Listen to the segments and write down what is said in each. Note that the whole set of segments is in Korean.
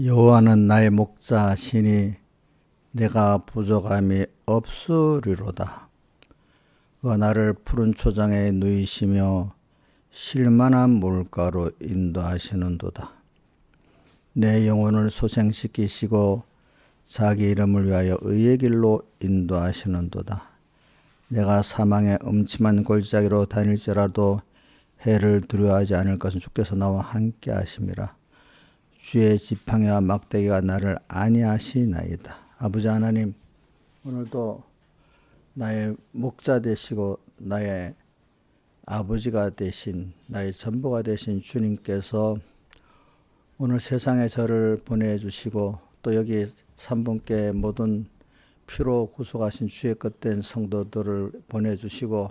여호와는 나의 목자시니 내가 부족함이 없으리로다. 나를 푸른 초장에 누이시며 쉴만한 물가로 인도하시는도다. 내 영혼을 소생시키시고 자기 이름을 위하여 의의 길로 인도하시는도다. 내가 사망의 음침한 골짜기로 다닐지라도 해를 두려워하지 않을 것은 주께서 나와 함께 하심이라. 주의 지팡이와 막대기가 나를 안위하시나이다. 아버지 하나님, 오늘도 나의 목자 되시고 나의 아버지가 되신, 나의 전부가 되신 주님께서 오늘 세상에 저를 보내주시고 또 여기 3분께 모든 피로 구속하신 주의 것된 성도들을 보내주시고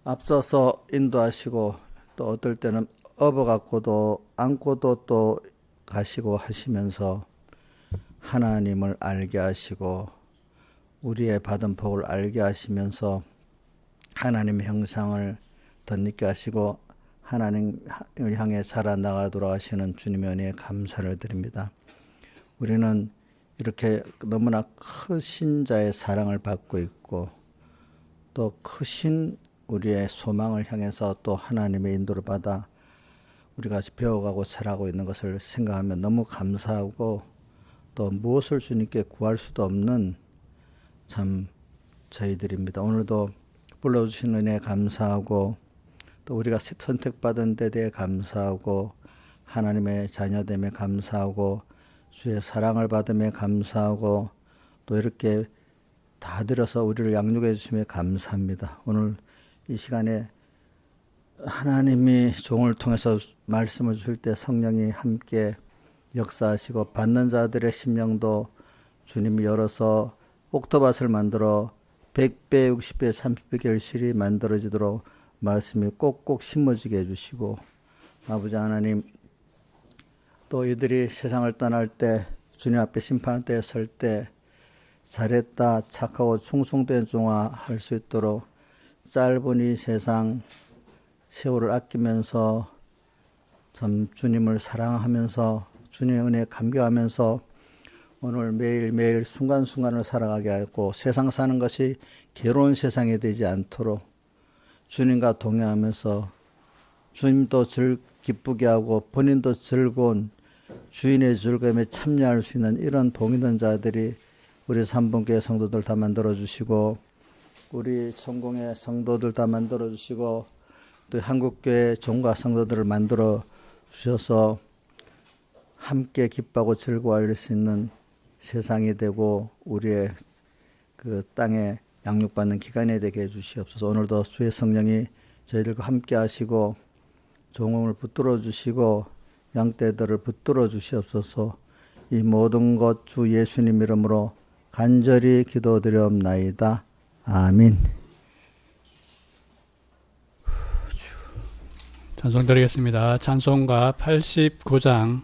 앞서서 인도하시고 또 어떨 때는 업어갖고도 안고도 또 가시고 하시면서 하나님을 알게 하시고 우리의 받은 복을 알게 하시면서 하나님의 형상을 덧입게 하시고 하나님을 향해 살아나가도록 하시는 주님의 은혜에 감사를 드립니다. 우리는 이렇게 너무나 크신 자의 사랑을 받고 있고 또 크신 우리의 소망을 향해서 또 하나님의 인도를 받아 우리가 배워가고 살아가고 있는 것을 생각하면 너무 감사하고 또 무엇을 주님께 구할 수도 없는 참 저희들입니다. 오늘도 불러주신 은혜에 감사하고 또 우리가 선택받은 데 대해 감사하고 하나님의 자녀됨에 감사하고 주의 사랑을 받음에 감사하고 또 이렇게 다 들여서 우리를 양육해 주심에 감사합니다. 오늘 이 시간에 하나님이 종을 통해서 말씀을 주실 때 성령이 함께 역사하시고 받는 자들의 심령도 주님이 열어서 옥토밭을 만들어 100배, 60배, 30배 결실이 만들어지도록 말씀이 꼭꼭 심어지게 해주시고 아버지 하나님 또 이들이 세상을 떠날 때 주님 앞에 심판대에 설 때 잘했다 착하고 충성된 종아 할 수 있도록 짧은 이 세상 세월을 아끼면서 참 주님을 사랑하면서 주님의 은혜에 감격하면서 오늘 매일매일 순간순간을 살아가게 하고 세상 사는 것이 괴로운 세상이 되지 않도록 주님과 동행하면서 주님도 기쁘게 하고 본인도 즐거운 주인의 즐거움에 참여할 수 있는 이런 복 있는 자들이 우리 삼분교회 성도들 다 만들어주시고 우리 천공의 성도들 다 만들어주시고 또 한국교회 종과 성도들을 만들어 주셔서 함께 기뻐하고 즐거워할 수 있는 세상이 되고 우리의 그 땅에 양육받는 기간이 되게 해주시옵소서. 오늘도 주의 성령이 저희들과 함께 하시고 종을 붙들어 주시고 양떼들을 붙들어 주시옵소서. 이 모든 것 주 예수님 이름으로 간절히 기도드리옵나이다. 아멘. 찬송 드리겠습니다. 찬송가 89장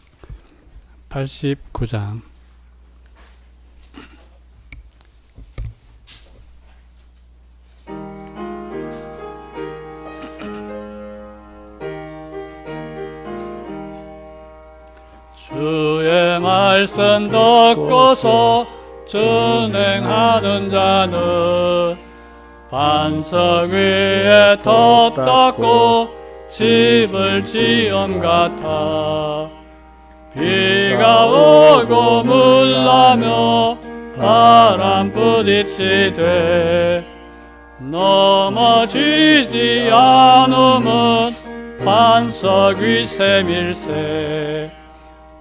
주의 말씀 듣고서 준행하는 자는 반석 위에 돛 닦고 집을 지은 같아 비가 오고 물 나며 바람 부딪히되 넘어지지 않음은 반석 위 셈일세.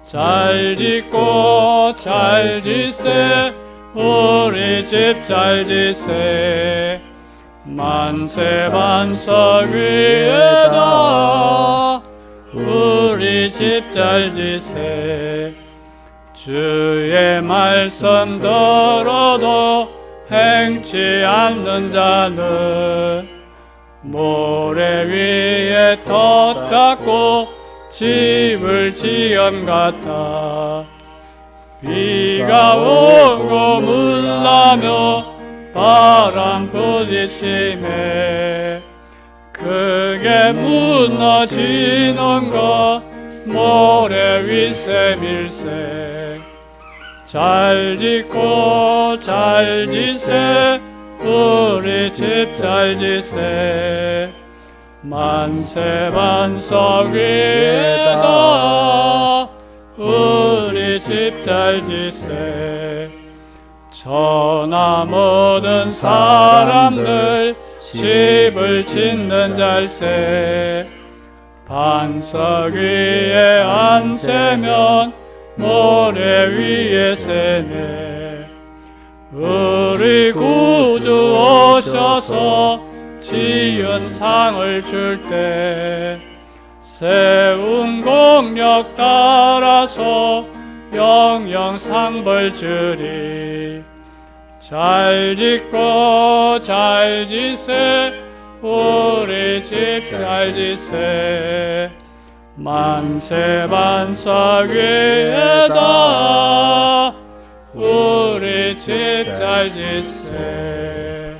잘 짓고 잘 짓세 우리 집 잘 짓세 만세 반석 위에다 우리 집 잘 짓세. 주의 말씀 들어도 행치 않는 자는 모래 위에 돛 닦고 집을 지은 같아 비가 오고 물 나며 바람 부딪히네 크게 무너지는 것 모래 윗샘일세. 잘 짓고 잘 지세 우리 집 잘 지세. 만세 반석 위에다 우리 집 잘 지세. 전하 모든 사람들 집을 짓는 잘세. 반석 위에 앉으면 모래 위에 세네. 우리 구주 오셔서 지은 상을 줄 때 세운 공력 따라서 영영 상벌 주리. 잘 짓고 잘 지세 우리 집 잘 지세. 만세 반석 위에다 우리 집 잘 지세.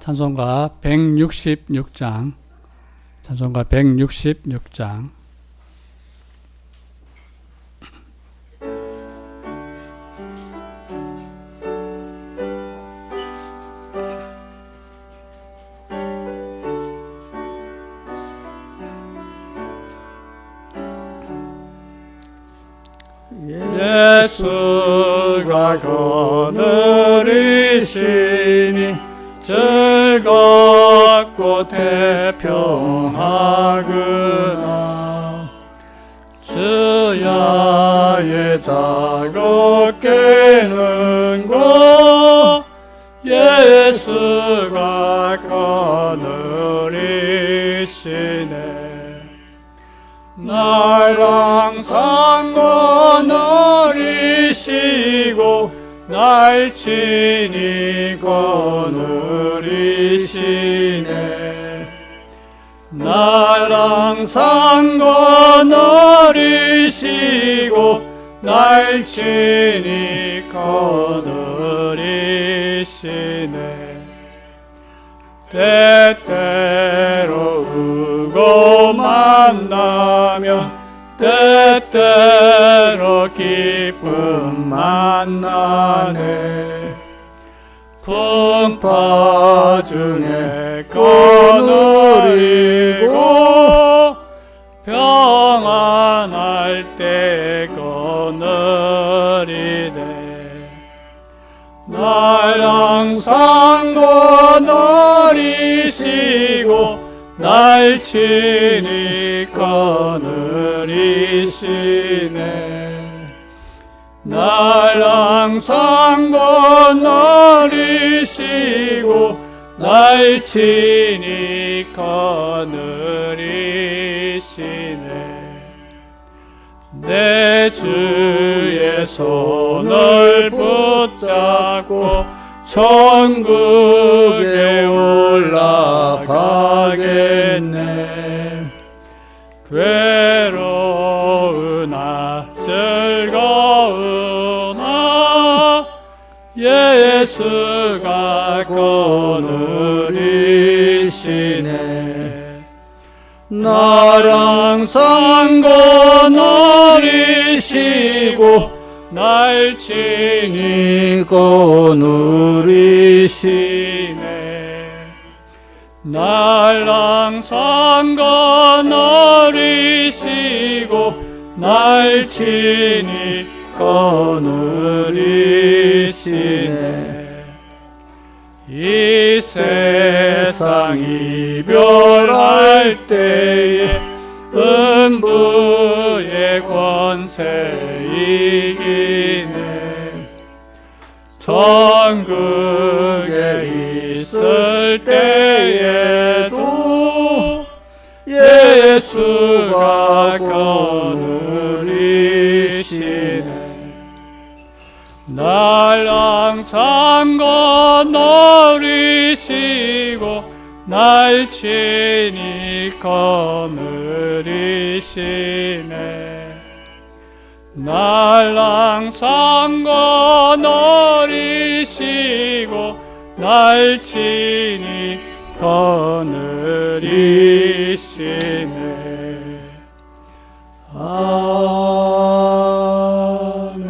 찬송가 166장. 찬송가 166장. 예수가 거느리시니 즐겁고 태평하구나. 주야의 작업 깨는 것 예수가 거느리시네. 날 항상 거느리시고 날 친히 거느리시네. 날 항상 거느리시고 날 친히 거느리시네. 때때로 우고 만나면 때때로 기쁨 만나네. 풍파 중에 거느리고 평안할 때 거느리네. 날 항상 거느리시고 날 친히 거느리시네. 날 항상 거느리시고 날 친히 거느리시네. 내 주의 손을 붙잡고 천국에 올라가겠네. 괴로우나 즐거우나 예수가 거느리시네. 날 항상 거느리시고 날 친히 거느리시네. 날 항상 거느리시고 날 친히 거느리시네. 이 세상 이별할 때에 음부의 권세 이기네. 천국에 있을 때에도 예수가 거느리시네. 날 항상 거느리시고 날 친히 거느리시네. 날 항상 거느리시고 날 친히 거느리시네.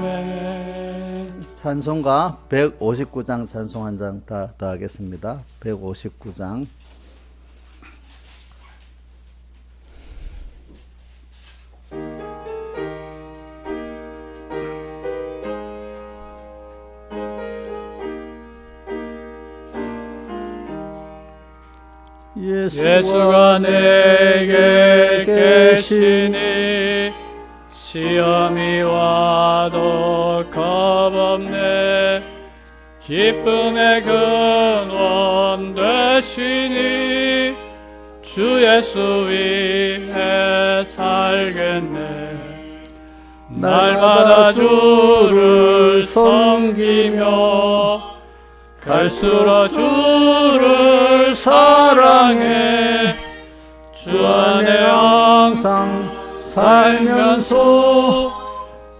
아멘. 찬송가 159장 찬송 한 장 더 하겠습니다. 159장. 예수가 내게 계시니 시험이 와도 겁없네. 기쁨의 근원 되시니 주 예수 위에 살겠네. 날마다 주를 섬기며 갈수록 주를 사랑해. 주 안에 항상 살면서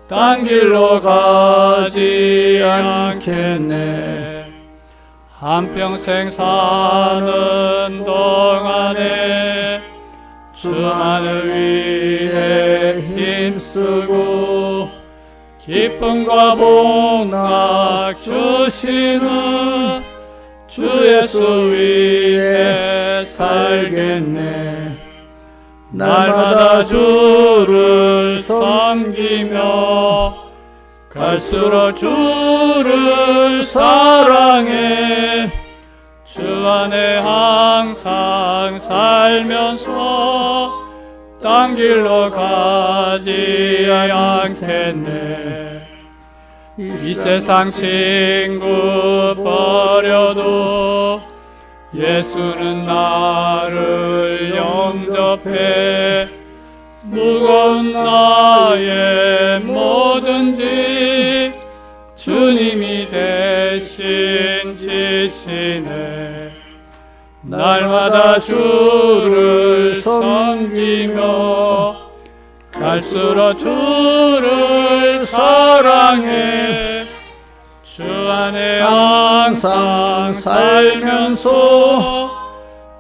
딴 길로 가지 않겠네. 한평생 사는 동안에 주만을 위해 힘쓰고 기쁨과 복락 주시는 주 예수 위에 살겠네. 날마다 주를 섬기며 갈수록 주를 사랑해. 주 안에 항상 살면서 딴 길로 가지 않겠네. 이 세상 친구 버려도 예수는 나를 영접해. 무거운 나의 뭐든지 주님이 대신 지시네. 날마다 주를 섬기며 갈수록 주를 사랑해. 주 안에 항상 살면서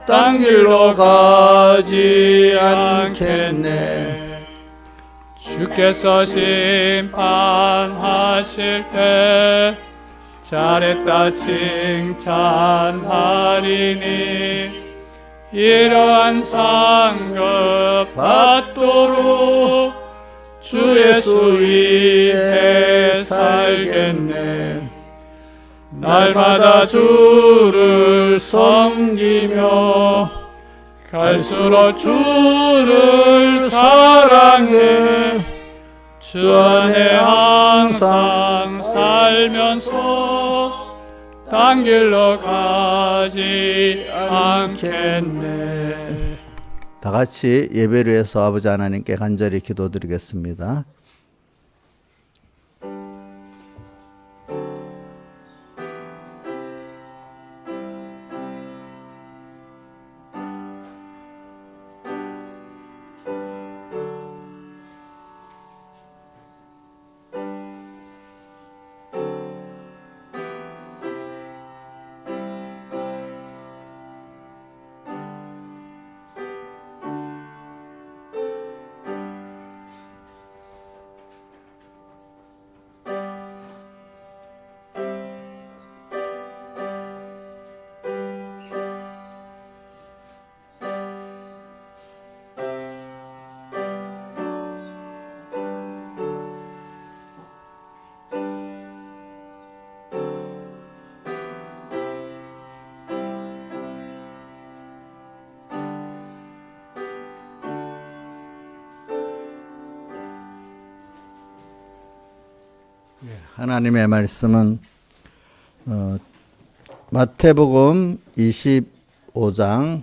딴 길로 가지 않겠네. 주께서 심판하실 때 잘했다 칭찬하리니 이러한 상급 받도록 주 예수 위에 살겠네. 날마다 주를 섬기며 갈수록 주를 사랑해. 주 안에 항상 살면서 딴 길로 가지 않겠네. 다 같이 예배를 위해서 아버지 하나님께 간절히 기도드리겠습니다. 하나님의 말씀은 마태복음 25장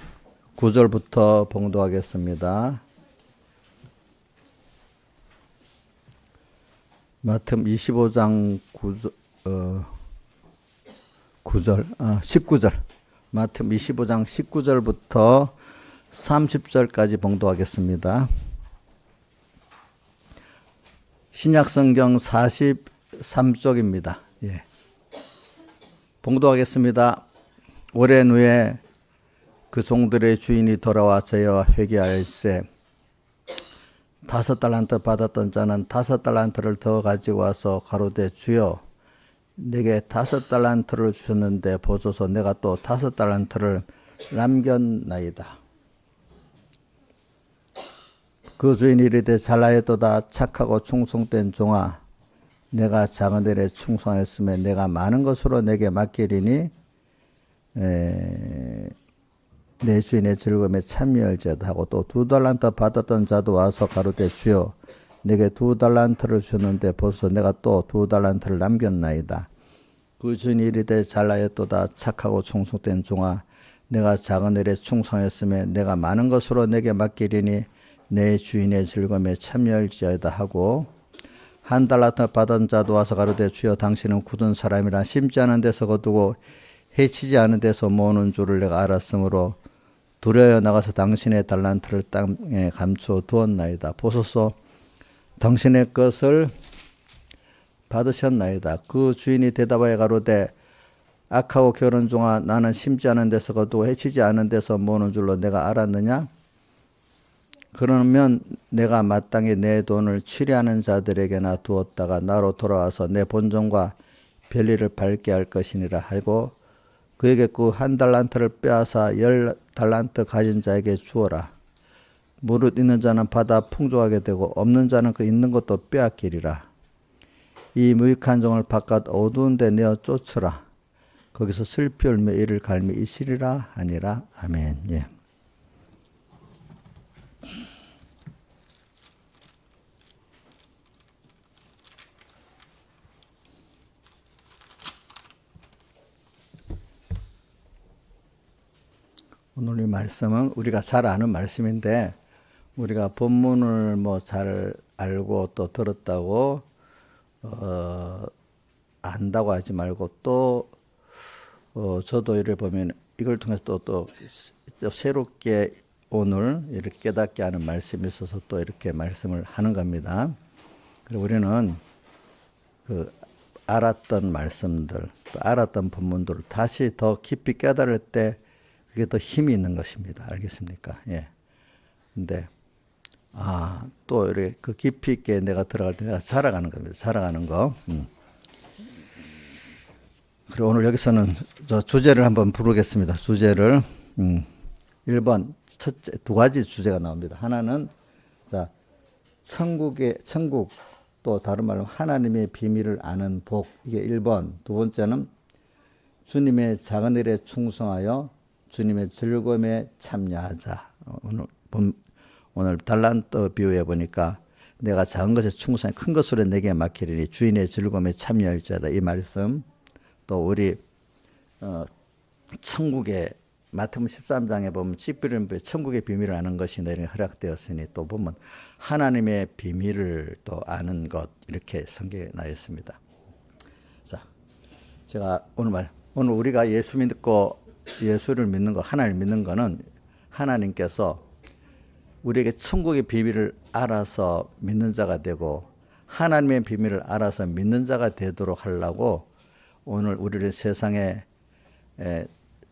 9절부터 봉독하겠습니다. 마태복음 25장 19절 마태복음 25장 19절부터 30절까지 봉독하겠습니다. 신약성경 43쪽입니다. 예. 봉독하겠습니다. 오랜 후에 그 종들의 주인이 돌아와 저희와 회개하였세. 5달란트 받았던 자는 5달란트를 더 가지고 와서 가로되 주여 내게 5달란트를 주셨는데 보소서 내가 또 5달란트를 남겼나이다. 그 주인이 이르되 잘하였도다 착하고 충성된 종아 내가 작은 일에 충성했으면 내가 많은 것으로 내게 맡기리니 내 주인의 즐거움에 참여할지어다 하고 또 2달란트 받았던 자도 와서 가로되 주여 내게 2달란트를 주셨는데 보소서 내가 또 2달란트를 남겼나이다. 그 주인이 이르되 잘하였도다 착하고 충성된 종아 내가 작은 일에 충성했으면 내가 많은 것으로 내게 맡기리니 내 주인의 즐거움에 참여할지어다 하고 1달란트 받은 자도 와서 가로되 주여 당신은 굳은 사람이라 심지 않은 데서 거두고 해치지 않은 데서 모으는 줄을 내가 알았으므로 두려워 나가서 당신의 달란트를 땅에 감추어 두었나이다. 보소서 당신의 것을 받으셨나이다. 그 주인이 대답하여 가로되 악하고 게으른 종아 나는 심지 않은 데서 거두고 해치지 않은 데서 모으는 줄로 내가 알았느냐? 그러면 내가 마땅히 내 돈을 취리하는 자들에게나 두었다가 나로 돌아와서 내 본전과 별일을 밝게 할 것이니라 하고 그에게 그 1달란트를 빼앗아 10달란트 가진 자에게 주어라. 무릇 있는 자는 받아 풍족하게 되고 없는 자는 그 있는 것도 빼앗기리라. 이 무익한 종을 바깥 어두운 데 내어 쫓으라. 거기서 슬피 울며 이를 갈미 있으리라 하니라. 아멘. 예. 오늘 이 말씀은 우리가 잘 아는 말씀인데 우리가 본문을 뭐 잘 알고 또 들었다고 안다고 하지 말고 또 저도 이를 보면 이걸 통해서 또 새롭게 오늘 이렇게 깨닫게 하는 말씀이 있어서 또 이렇게 말씀을 하는 겁니다. 그리고 우리는 그 알았던 말씀들, 또 알았던 본문들을 다시 더 깊이 깨달을 때 그게 더 힘이 있는 것입니다. 알겠습니까? 예. 근데 또 이렇게 그 깊이 있게 내가 들어갈 때 내가 자라가는 겁니다. 자라가는 거. 그리고 오늘 여기서는 저 주제를 한번 부르겠습니다. 주제를 1번 첫째 2가지 주제가 나옵니다. 하나는 자 천국 또 다른 말로 하나님의 비밀을 아는 복 이게 1번. 두 번째는 주님의 작은 일에 충성하여 주님의 즐거움에 참여하자. 오늘 달란트 비유해 보니까 내가 작은 것에 충성해 큰 것으로 내게 맡기리니 주인의 즐거움에 참여할지어다. 이 말씀 또 우리 천국의 마태복음 13장에 보면 찌푸리는 천국의 비밀을 아는 것이 내게 허락되었으니 또 보면 하나님의 비밀을 또 아는 것 이렇게 성경에 나와 있습니다. 자, 제가 오늘 우리가 예수 믿고 예수를 믿는 거 하나님을 믿는 거는 하나님께서 우리에게 천국의 비밀을 알아서 믿는 자가 되고 하나님의 비밀을 알아서 믿는 자가 되도록 하려고 오늘 우리를 세상에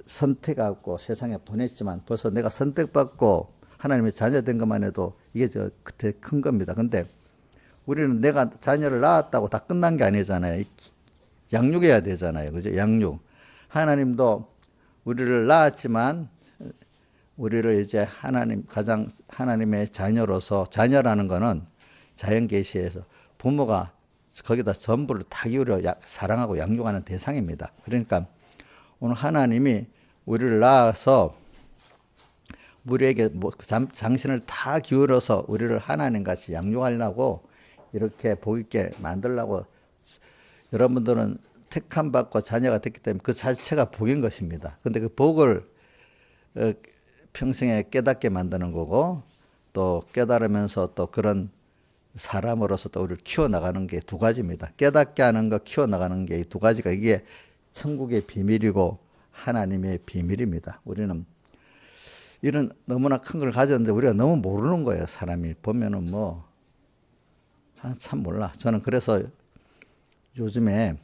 선택하고 세상에 보냈지만 벌써 내가 선택받고 하나님의 자녀된 것만 해도 이게 그때 큰 겁니다. 근데 우리는 내가 자녀를 낳았다고 다 끝난 게 아니잖아요. 양육해야 되잖아요. 그죠? 양육. 하나님도 우리를 낳았지만 우리를 이제 하나님의 자녀로서 자녀라는 거는 자연 계시에서 부모가 거기다 전부를 다 기울여 사랑하고 양육하는 대상입니다. 그러니까 오늘 하나님이 우리를 낳아서 우리에게 당신을 다 기울여서 우리를 하나님같이 양육하려고 이렇게 복 있게 만들려고 여러분들은 택함 받고 자녀가 됐기 때문에 그 자체가 복인 것입니다. 근데 그 복을 평생에 깨닫게 만드는 거고 또 깨달으면서 또 그런 사람으로서 또 우리를 키워나가는 게 2가지입니다. 깨닫게 하는 거 키워나가는 게 이 2가지가 이게 천국의 비밀이고 하나님의 비밀입니다. 우리는 이런 너무나 큰 걸 가졌는데 우리가 너무 모르는 거예요. 사람이 보면은 참 몰라. 저는 그래서 요즘에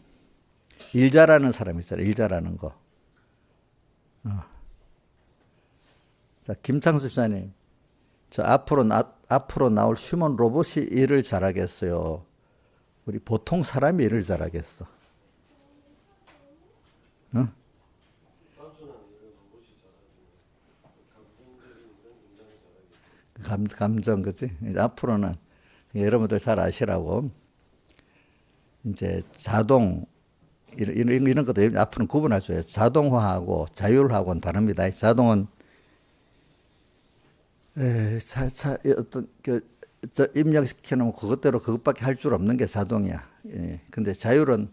일 잘하는 사람이 있어요. 일 잘하는 거. 자, 김창수 집사님 저 앞으로 나올 휴먼 로봇이 일을 잘하겠어요? 우리 보통 사람이 일을 잘하겠어? 응? 감정, 그치? 이제 앞으로는 여러분들 잘 아시라고, 이제 자동, 이런 것도 앞으로는 구분해줘요. 자동화하고 자율하고는 다릅니다. 자동은, 어떤, 입력시켜놓으면 그것대로 그것밖에 할 줄 없는 게 자동이야. 예. 근데 자율은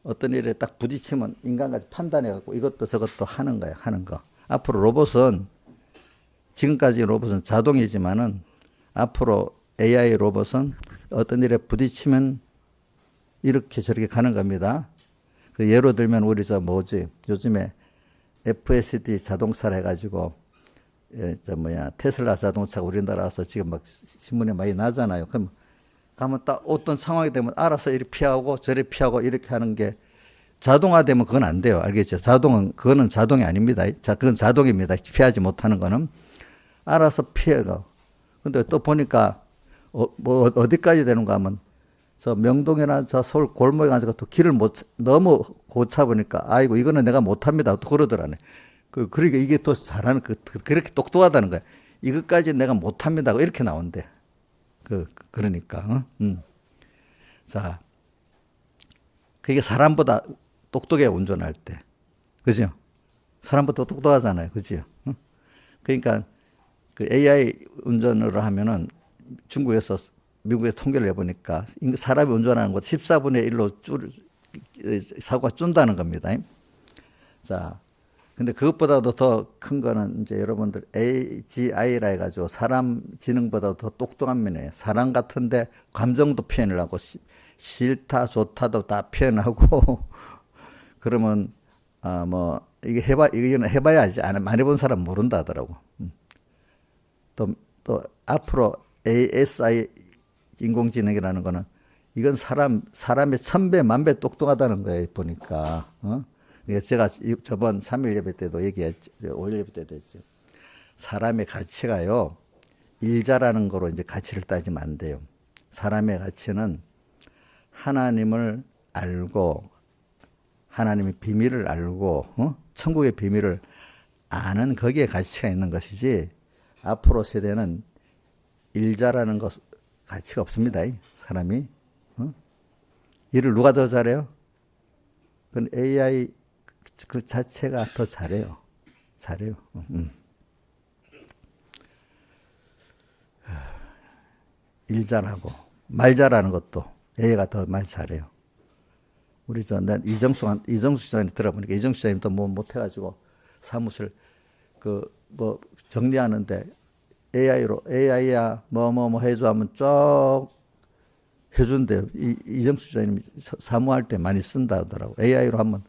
어떤 일에 딱 부딪히면 인간같이 판단해갖고 이것도 저것도 하는 거야, 하는 거. 앞으로 로봇은, 지금까지 로봇은 자동이지만은 앞으로 AI 로봇은 어떤 일에 부딪히면 이렇게 저렇게 가는 겁니다. 그 예로 들면 우리 요즘에 FSD 자동차를 해가지고 테슬라 자동차가 우리나라에서 지금 막 신문에 많이 나잖아요. 그럼 가면 딱 어떤 상황이 되면 알아서 이렇게 피하고 저리 피하고 이렇게 하는 게 자동화되면 그건 안 돼요. 알겠죠? 그거는 자동이 아닙니다. 그건 자동입니다. 피하지 못하는 거는. 알아서 피해가. 근데 또 보니까, 어디까지 되는가 하면, 저 명동이나 저 서울 골목에 가서 또 길을 너무 고차 보니까, 아이고, 이거는 내가 못합니다. 또 그러더라네. 그러니까 이게 더 잘하는, 그렇게 똑똑하다는 거야. 이것까지 내가 못합니다. 이렇게 나온대. 그러니까, 자. 그게 사람보다 똑똑해, 운전할 때. 그죠? 사람보다 똑똑하잖아요. 그죠? 그러니까, 그 AI 운전으로 하면은 중국에서 미국에서 통계를 해보니까 사람이 운전하는 것 14분의 1로 사고가 준다는 겁니다. 자, 근데 그것보다도 더 큰 거는 이제 여러분들 AGI라 해가지고 사람 지능보다 더 똑똑한 면이에요. 사람 같은데 감정도 표현을 하고 싫다 좋다도 다 표현하고 그러면 이거는 해봐야 알지. 많이 본 사람 모른다 하더라고. 또 앞으로 ASI 인공지능이라는 거는 이건 사람의 1000배, 1000배 똑똑하다는 거예요, 보니까. 제가 저번 3일 예배 때도 얘기했죠. 5일 예배 때도 했죠. 사람의 가치가요, 일 잘하는 거로 이제 가치를 따지면 안 돼요. 사람의 가치는 하나님을 알고, 하나님의 비밀을 알고, 천국의 비밀을 아는 거기에 가치가 있는 것이지, 앞으로 세대는 일 잘하는 것 가치가 없습니다. 사람이. 일을 누가 더 잘해요? 그건 AI 그 자체가 더 잘해요. 잘해요. 일 잘하고 말 잘하는 것도 AI가 더 말 잘해요. 우리 이정수 시장님 들어보니까 이정수 시장님도 못해가지고 사무실 정리하는데 AI야 뭐 해줘 하면 쭉 해준대요. 이정수 시장님이 사무할 때 많이 쓴다 하더라고. AI로 하면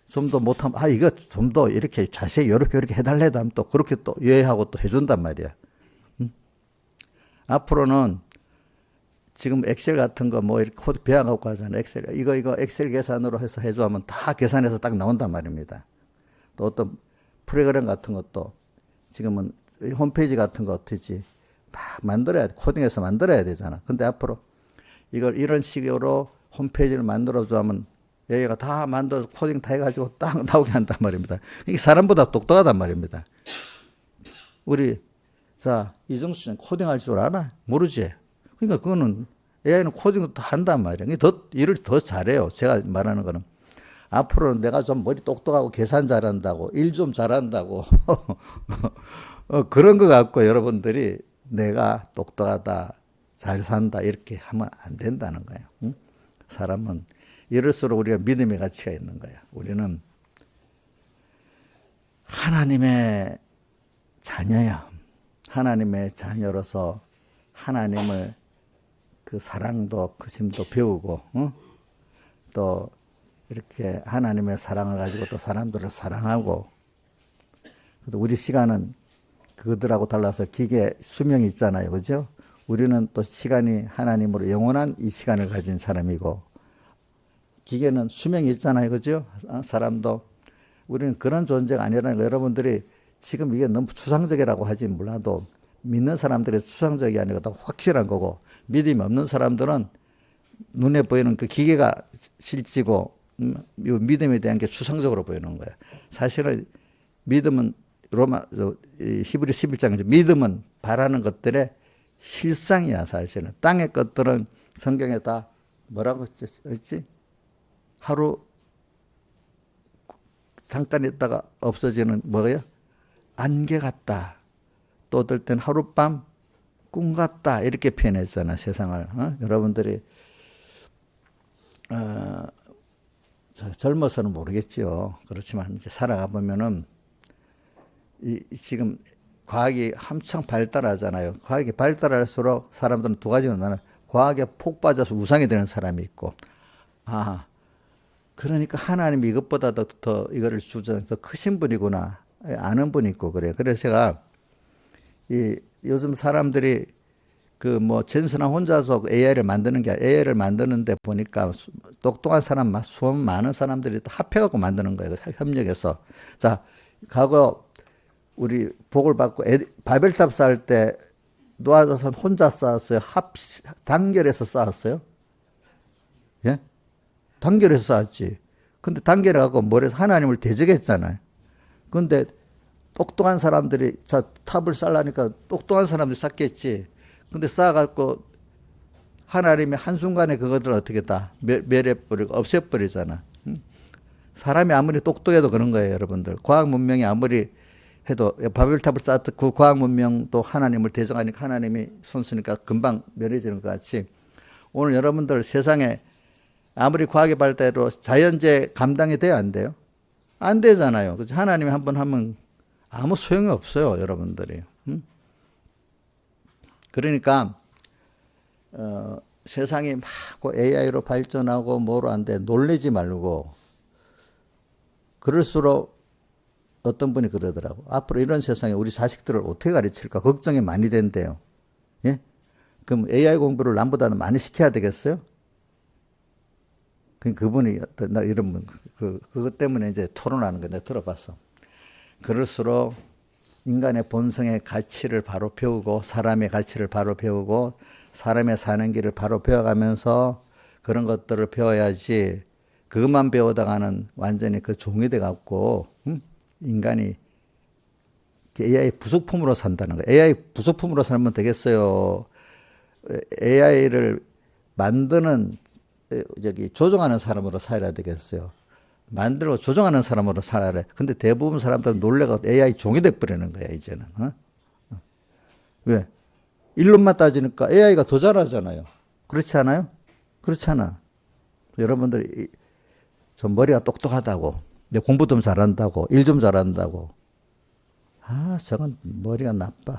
좀 더 못하면 이거 좀 더 이렇게 자세히 이렇게 해달래도 하면 또 그렇게 또 예하고 또 해준단 말이야. 앞으로는 지금 엑셀 같은 거 이렇게 코드 배워갖고 하잖아요. 엑셀 이거 엑셀 계산으로 해서 해줘 하면 다 계산해서 딱 나온단 말입니다. 또 어떤 프로그램 같은 것도 지금은 홈페이지 같은 거 어떻게 막 만들어야 돼. 코딩해서 만들어야 되잖아. 근데 앞으로 이걸 이런 식으로 홈페이지를 만들어줘 하면 얘가 다 만들어서 코딩 다 해가지고 딱 나오게 한단 말입니다. 이게 사람보다 똑똑하단 말입니다. 이정수 씨는 코딩할 줄 알아? 모르지? 그러니까 그거는 AI는 코딩도 한단 말이야. 일을 더 잘해요. 제가 말하는 거는. 앞으로는 내가 좀 머리 똑똑하고 계산 잘한다고, 일 좀 잘한다고. 그런 거 갖고 여러분들이 내가 똑똑하다, 잘 산다, 이렇게 하면 안 된다는 거예요. 응? 사람은 이럴수록 우리가 믿음의 가치가 있는 거야. 우리는 하나님의 자녀야. 하나님의 자녀로서 하나님을 그 사랑도 크심도 배우고, 또 이렇게 하나님의 사랑을 가지고 또 사람들을 사랑하고, 우리 시간은 그들하고 달라서 기계 수명이 있잖아요. 그죠? 우리는 또 시간이 하나님으로 영원한 이 시간을 가진 사람이고, 기계는 수명이 있잖아요. 그죠? 사람도. 우리는 그런 존재가 아니라는 거. 여러분들이 지금 이게 너무 추상적이라고 하지 몰라도 믿는 사람들의 추상적이 아니고 다 확실한 거고, 믿음이 없는 사람들은 눈에 보이는 그 기계가 실지고 이 믿음에 대한 게 추상적으로 보이는 거예요. 사실은 믿음은 히브리 11장 믿음은 바라는 것들의 실상이야. 사실은 땅의 것들은 성경에 다 뭐라고 했지? 하루 잠깐 있다가 없어지는 뭐예요? 안개 같다. 또 어떨 땐 하룻밤 꿈 같다. 이렇게 표현했잖아, 세상을. 여러분들이 젊어서는 모르겠지요. 그렇지만 이제 살아가 보면은 지금 과학이 한창 발달하잖아요. 과학이 발달할수록 사람들은 두 가지가 나는 과학에 폭 빠져서 우상이 되는 사람이 있고, 그러니까 하나님이 이것보다도 더 이거를 주저 더 크신 분이구나 아는 분이 있고 그래요. 그래서 제가 요즘 사람들이 그 뭐 전선아 혼자서 AI를 만드는 게 아니라 AI를 만드는데 보니까 똑똑한 사람, 수업 많은 사람들이 합해갖고 만드는 거예요. 협력해서. 자, 과거 우리 복을 받고 바벨탑 쌓을 때 노아자손 혼자 쌓았어요? 단결해서 쌓았어요? 예? 단결해서 쌓았지. 근데 단결해갖고 뭐래서 하나님을 대적했잖아요. 근데 똑똑한 사람들이 자 탑을 쌓으려니까 똑똑한 사람들이 쌓겠지. 근데 쌓아갖고 하나님이 한순간에 그것을 어떻게 다 멸해버리고 없애버리잖아. 사람이 아무리 똑똑해도 그런 거예요, 여러분들. 과학 문명이 아무리 해도 바벨탑을 쌓았던 그 과학 문명도 하나님을 대적하니까 하나님이 손 쓰니까 금방 멸해지는 것 같이 오늘 여러분들 세상에 아무리 과학이 발달해도 자연재해 감당이 돼요, 안 돼요? 안 되잖아요. 그렇죠? 하나님이 한번 하면 아무 소용이 없어요, 여러분들이. 그러니까 세상이 막 AI로 발전하고 뭐로 안 돼 놀래지 말고 그럴수록 어떤 분이 그러더라고. 앞으로 이런 세상에 우리 자식들을 어떻게 가르칠까 걱정이 많이 된대요. 예? 그럼 AI 공부를 남보다는 많이 시켜야 되겠어요? 그분이 나 이런 분 그것 때문에 이제 토론하는 거 내가 들어봤어. 그럴수록 인간의 본성의 가치를 바로 배우고 사람의 가치를 바로 배우고 사람의 사는 길을 바로 배워가면서 그런 것들을 배워야지 그것만 배우다가는 완전히 그 종이 돼갖고 인간이 AI 부속품으로 산다는 거예요. AI 부속품으로 살면 되겠어요. AI를 만드는 조종하는 사람으로 살아야 되겠어요. 만들고 조종하는 사람으로 살아야 돼. 근데 대부분 사람들은 놀래가 AI 종이 돼버리는 거야, 이제는. 왜? 일론만 따지니까 AI가 더 잘하잖아요. 그렇지 않아요? 그렇잖아. 여러분들이 좀 머리가 똑똑하다고, 공부 좀 잘한다고, 일 좀 잘한다고. 저건 머리가 나빠.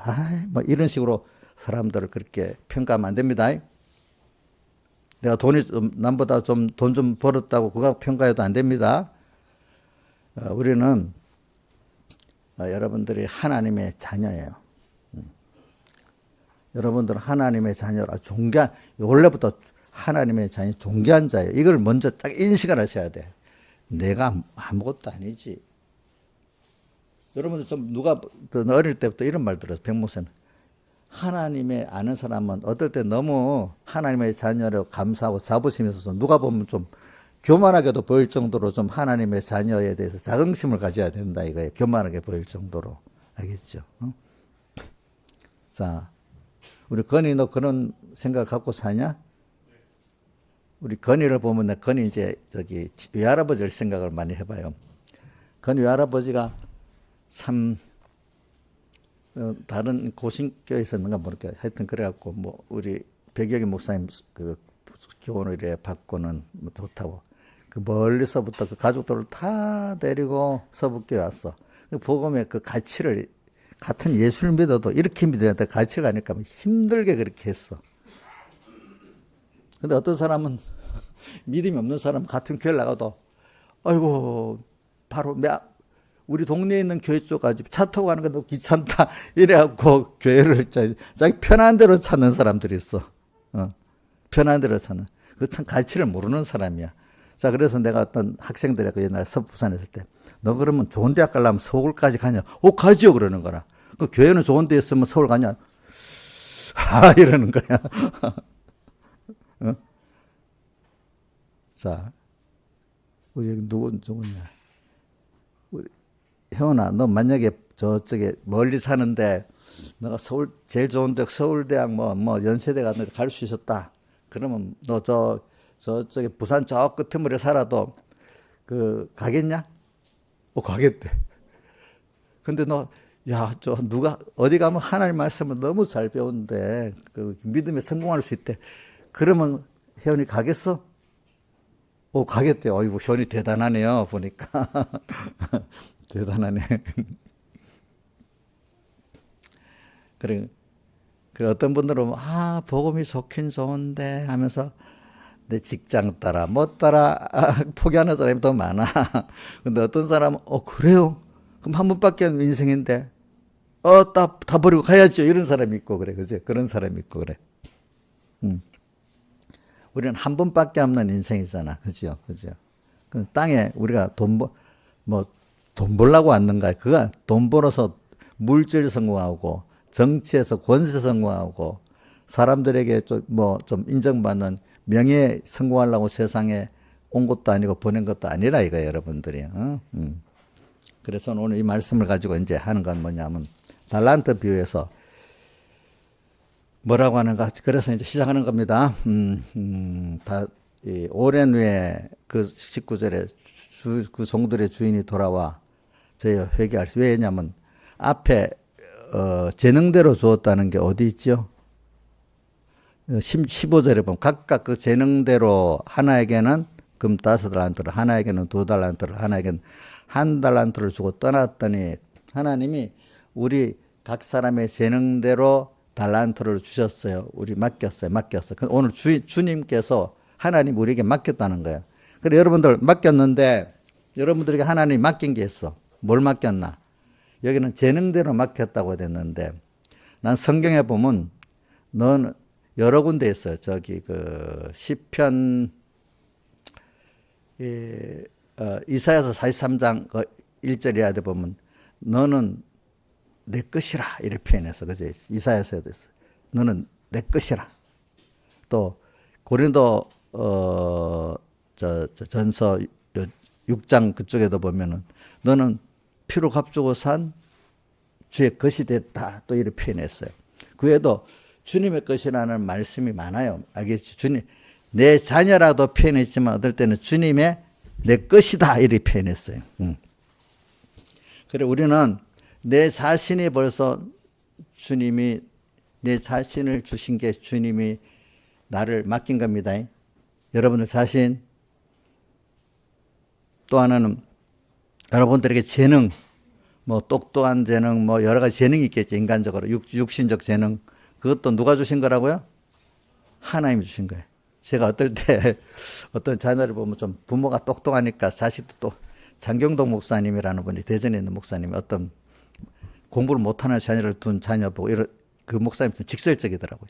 뭐 이런 식으로 사람들을 그렇게 평가하면 안 됩니다. 내가 돈이 좀, 남보다 좀 돈 좀 벌었다고 그거 평가해도 안 됩니다. 우리는 여러분들이 하나님의 자녀예요. 여러분들은 하나님의 자녀라 원래부터 하나님의 자녀 존귀한 자예요. 이걸 먼저 딱 인식을 하셔야 돼. 내가 아무것도 아니지. 여러분들 좀 누가 어릴 때부터 이런 말 들었어요. 백목사님. 하나님의 아는 사람은 어떨 때 너무 하나님의 자녀로 감사하고 자부심이 있어서 누가 보면 좀 교만하게도 보일 정도로 좀 하나님의 자녀에 대해서 자긍심을 가져야 된다 이거예요. 교만하게 보일 정도로. 알겠죠? 자, 우리 건이 너 그런 생각을 갖고 사냐? 우리 건이를 보면 건이 이제 외할아버지를 생각을 많이 해봐요. 건이 외할아버지가 참 다른 고신교에 있었는가 모르겠어요. 하여튼 그래갖고 뭐 우리 백여기 목사님 그 교훈을 이래 받고는 뭐 좋다고 그 멀리서부터 그 가족들을 다 데리고 서북교에 왔어. 그 복음의 그 가치를 같은 예수를 믿어도 이렇게 믿어야 돼. 가치가 아닐까 힘들게 그렇게 했어. 근데 어떤 사람은 믿음이 없는 사람 같은 교회 나가도 아이고 바로 우리 동네에 있는 교회 쪽까지 차 타고 가는 건 너무 귀찮다. 이래갖고 교회를 자기 편한 대로 찾는 사람들이 있어. 편한 대로 찾는. 그 참 가치를 모르는 사람이야. 자, 그래서 내가 어떤 학생들하고 옛날에 부산에 있을 때, 너 그러면 좋은 대학 가려면 서울까지 가냐? 가지요. 그러는 거라. 그 교회는 좋은 데 있으면 서울 가냐? 이러는 거야. 어? 자, 우리 누구냐? 우리 혜원아, 너 만약에 저쪽에 멀리 사는데 너가 서울 제일 좋은 데 서울대학 뭐 연세대 갔는데 갈 수 있었다. 그러면 너 저쪽에 부산 저 끝머리에 살아도 그 가겠냐? 가겠대. 근데 저 누가 어디 가면 하나님 말씀을 너무 잘 배우는데 그 믿음에 성공할 수 있대. 그러면 혜원이 가겠어? 가겠대요. 어이구, 혜원이 대단하네요. 보니까. 대단하네. 그래 어떤 분들은 복음이 좋긴 좋은데 하면서 내 직장 따라 뭐 따라 포기하는 사람이 더 많아. 근데 어떤 사람은 그래요? 그럼 한 번밖에 없는 인생인데 다 버리고 가야죠. 이런 사람이 있고 그래. 그죠? 그런 사람이 있고 그래. 우리는 한 번밖에 없는 인생이잖아. 그죠? 그 땅에 우리가 돈 벌려고 왔는가? 그가 돈 벌어서 물질 성공하고 정치에서 권세 성공하고 사람들에게 좀 인정받는 명예 성공하려고 세상에 온 것도 아니고 보낸 것도 아니라 이거예요, 여러분들이. 그래서 오늘 이 말씀을 가지고 이제 하는 건 뭐냐면 달란트 비유에서 뭐라고 하는가? 그래서 이제 시작하는 겁니다. 오랜 후에 그 19절에 그 종들의 주인이 돌아와 저희가 회개할 수. 왜냐면 앞에 재능대로 주었다는 게 어디 있죠? 15절에 보면 각각 그 재능대로 하나에게는 금 5달란트를, 하나에게는 2달란트를, 하나에게는 1달란트를 주고 떠났더니 하나님이 우리 각 사람의 재능대로 달란트를 주셨어요. 우리 맡겼어요. 오늘 주님께서 하나님 우리에게 맡겼다는 거예요. 그래 여러분들 맡겼는데 여러분들에게 하나님이 맡긴 게 있어. 뭘 맡겼나? 여기는 재능대로 맡겼다고 됐는데 난 성경에 보면 넌 여러 군데 있어요. 저기 그 시편 이사야서 43장 1절이야 돼 보면 너는 내 것이라 이렇게 표현해서 그죠? 이사야서에도 있어. 너는 내 것이라. 또 고린도 전서 6장 그쪽에도 보면은 너는 피로 값주고 산 주의 것이 됐다. 또 이렇게 표현했어요. 그 외에도 주님의 것이라는 말씀이 많아요. 알겠지? 주님, 내 자녀라도 표현했지만 어떨 때는 주님의 내 것이다. 이렇게 표현했어요. 그래, 우리는 내 자신이 벌써 주님이 내 자신을 주신 게 주님이 나를 맡긴 겁니다. 여러분들 자신. 또 하나는 여러분들에게 재능, 똑똑한 재능, 여러 가지 재능이 있겠죠. 인간적으로. 육신적 재능. 그것도 누가 주신 거라고요? 하나님이 주신 거예요. 제가 어떨 때 어떤 자녀를 보면 좀 부모가 똑똑하니까 자식도 또 장경동 목사님이라는 분이 대전에 있는 목사님이 어떤 공부를 못하는 자녀를 둔 자녀 보고 그 목사님 좀 직설적이더라고요.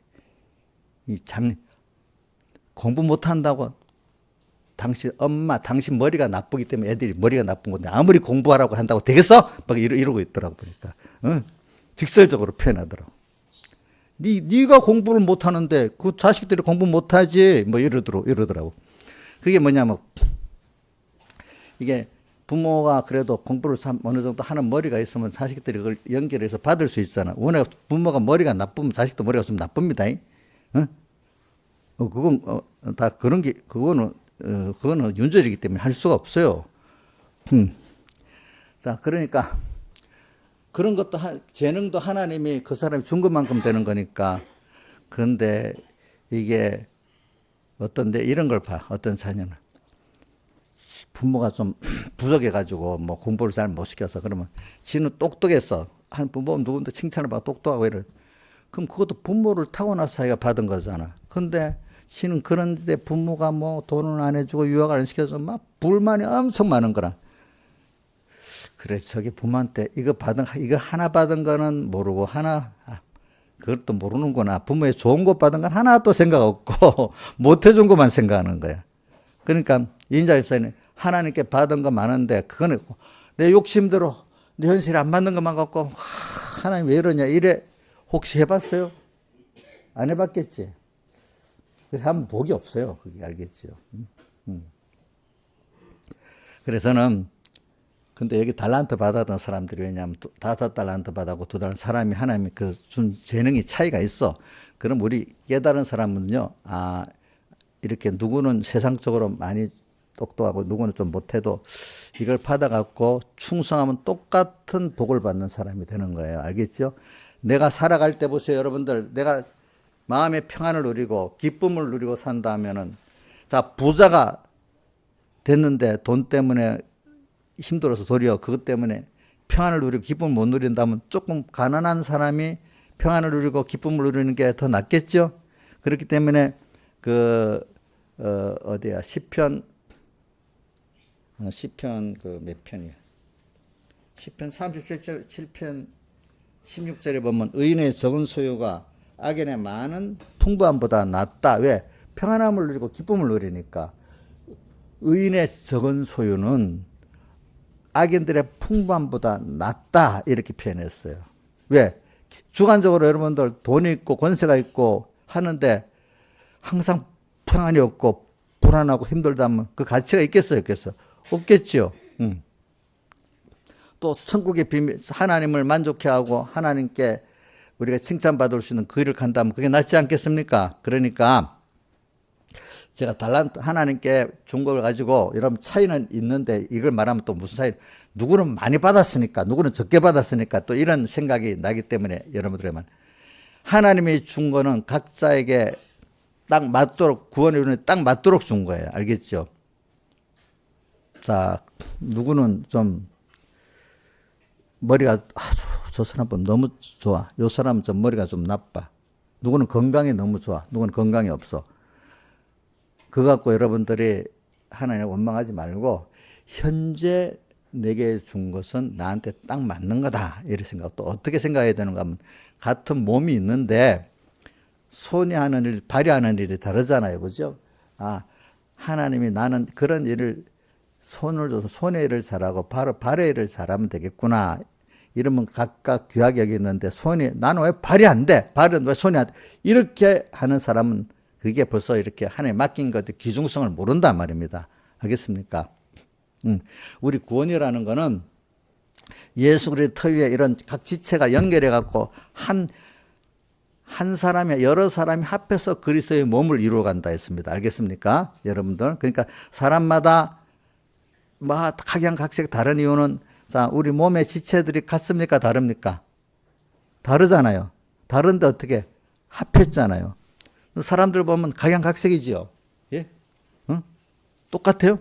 공부 못한다고 당신 머리가 나쁘기 때문에 애들이 머리가 나쁜 건데 아무리 공부하라고 한다고 되겠어? 막 이러고 있더라고 보니까. 직설적으로 표현하더라고. 네가 공부를 못하는데 그 자식들이 공부 못하지 이러더라고. 그게 뭐냐면 이게 부모가 그래도 공부를 어느 정도 하는 머리가 있으면 자식들이 그걸 연결해서 받을 수 있잖아. 워낙 부모가 머리가 나쁘면 자식도 머리가 좀 나쁩니다. 그건 다 그런 게 그거는 윤절이기 때문에 할 수가 없어요. 자, 그러니까 그런 것도 재능도 하나님이 그 사람이 준 것만큼 되는 거니까. 그런데 이게 어떤데 이런 걸 봐. 어떤 자녀는 부모가 좀 부족해가지고 공부를 잘 못 시켜서 그러면 지는 똑똑했어. 한 부모 누군데 칭찬을 받고 똑똑하고 이래. 그럼 그것도 부모를 타고나서 자기가 받은 거잖아. 근데 지는 그런데 부모가 돈을 안 해주고 유학을 안 시켜서 막 불만이 엄청 많은 거라. 그래, 저기 부모한테 이거 하나 받은 거는 모르고 그것도 모르는구나. 부모의 좋은 것 받은 건 하나도 생각 없고 못 해준 것만 생각하는 거야. 그러니까 인자 집사님 하나님께 받은 거 많은데 그거는 내 욕심대로 내 현실에 안 맞는 것만 갖고 하나님 왜 이러냐 이래 혹시 해봤어요? 안 해봤겠지? 그래 하면 복이 없어요. 그게 알겠죠? 그래서는 근데 여기 달란트 받았던 사람들이 왜냐하면 5달란트 받았고 2달란트 사람이 하나님이 그 준 재능이 차이가 있어. 그럼 우리 깨달은 사람은요, 아, 이렇게 누구는 세상적으로 많이 똑똑하고 누구는 좀 못해도 이걸 받아갖고 충성하면 똑같은 복을 받는 사람이 되는 거예요. 알겠죠? 내가 살아갈 때 보세요, 여러분들. 내가 마음의 평안을 누리고 기쁨을 누리고 산다 하면은, 자, 부자가 됐는데 돈 때문에 힘들어서 도리어 그것 때문에 평안을 누리고 기쁨을 못 누린다면 조금 가난한 사람이 평안을 누리고 기쁨을 누리는 게 더 낫겠죠? 그렇기 때문에 어디야? 시편 그 몇 편이야? 시편 37편 16절에 보면 의인의 적은 소유가 악인의 많은 풍부함보다 낫다. 왜? 평안함을 누리고 기쁨을 누리니까. 의인의 적은 소유는 악인들의 풍부함보다 낫다. 이렇게 표현했어요. 왜? 주관적으로 여러분들 돈이 있고 권세가 있고 하는데 항상 평안이 없고 불안하고 힘들다면 그 가치가 있겠어요? 없겠어요? 없겠죠. 또 천국의 비밀, 하나님을 만족해 하고 하나님께 우리가 칭찬받을 수 있는 그 일을 간다면 그게 낫지 않겠습니까? 그러니까 제가 달란트 하나님께 준 걸 가지고 여러분 차이는 있는데 이걸 말하면 또 무슨 차이? 누구는 많이 받았으니까 누구는 적게 받았으니까 또 이런 생각이 나기 때문에 여러분들의 말 하나님이 준 거는 각자에게 딱 맞도록 구원의 은혜에 딱 맞도록 준 거예요. 알겠죠? 자, 누구는 좀 머리가 저 사람 너무 좋아. 요 사람은 좀 머리가 좀 나빠. 누구는 건강이 너무 좋아. 누구는 건강이 없어. 그거 갖고 여러분들이 하나님을 원망하지 말고 현재 내게 준 것은 나한테 딱 맞는 거다. 이런 생각. 또 어떻게 생각해야 되는가 하면 같은 몸이 있는데 손이 하는 일, 발이 하는 일이 다르잖아요. 그죠? 아, 하나님이 나는 그런 일을 손을 줘서 손의 일을 잘하고 발의 일을 잘하면 되겠구나. 이러면 각각 귀하게 여기는데 나는 왜 발이 안 돼? 발은 왜 손이 안 돼? 이렇게 하는 사람은 그게 벌써 이렇게 하나님에 맡긴 것의 기중성을 모른단 말입니다. 알겠습니까? 우리 구원이라는 거는 예수 그리스도 터 위에 이런 각 지체가 연결해 갖고 한 사람이 여러 사람이 합해서 그리스도의 몸을 이루어 간다 했습니다. 알겠습니까? 여러분들. 그러니까 사람마다 각양각색 다른 이유는 자, 우리 몸의 지체들이 같습니까? 다릅니까? 다르잖아요. 다른데 어떻게 합했잖아요. 사람들 보면 각양각색이지요. 예? 응? 똑같아요?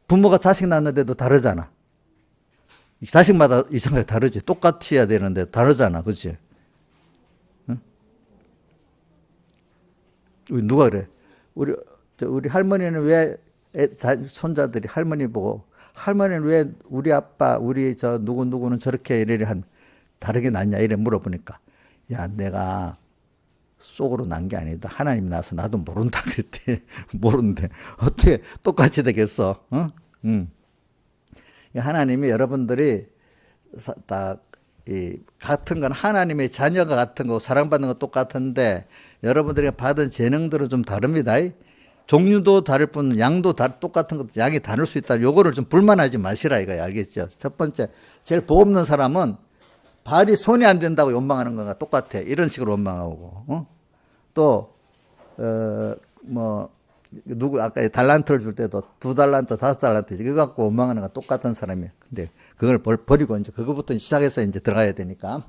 부모가 자식 낳는데도 다르잖아. 자식마다 이상하게 다르지. 똑같아야 되는데 다르잖아. 그치? 응? 누가 그래? 우리 할머니는 왜 손자들이 할머니 보고 할머니는 왜 우리 아빠, 우리 누구는 저렇게 이래 다르게 낳냐 이래 물어보니까 야, 내가 속으로 난 게 아니다. 하나님이 나서 나도 모른다 그랬대. 모르는데 어떻게 똑같이 되겠어? 어? 하나님이 여러분들이 같은 건 하나님의 자녀가 같은 거 사랑받는 거 똑같은데 여러분들이 받은 재능들은 좀 다릅니다. 종류도 다를 뿐 양도 똑같은 것도 양이 다를 수 있다. 요거를 좀 불만하지 마시라 이거야. 알겠죠? 첫 번째, 제일 복 없는 사람은 발이 손이 안 된다고 원망하는 거가 똑같아. 이런 식으로 원망하고. 아까 달란트를 줄 때도 2달란트, 5달란트 그거 갖고 원망하는 거 똑같은 사람이에요. 근데 그걸 버리고 이제 그거부터 시작해서 이제 들어가야 되니까.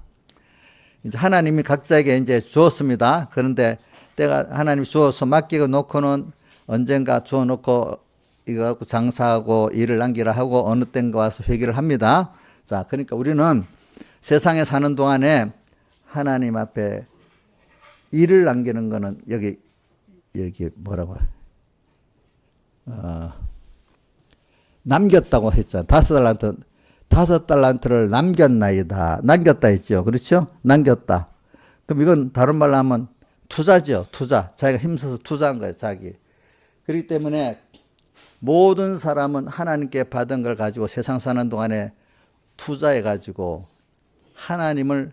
이제 하나님이 각자에게 이제 주었습니다. 그런데 때가 하나님이 주어서 맡기고 놓고는 언젠가 주어놓고 이거 갖고 장사하고 일을 남기라 하고 어느 땐가 와서 회개를 합니다. 자, 그러니까 우리는 세상에 사는 동안에 하나님 앞에 일을 남기는 거는 여기 뭐라고 남겼다고 했잖아. 5달란트를 남겼나이다. 남겼다 했죠. 그렇죠? 남겼다. 그럼 이건 다른 말로 하면 투자죠. 투자. 자기가 힘써서 투자한 거예요. 자기. 그렇기 때문에 모든 사람은 하나님께 받은 걸 가지고 세상 사는 동안에 투자해 가지고 하나님을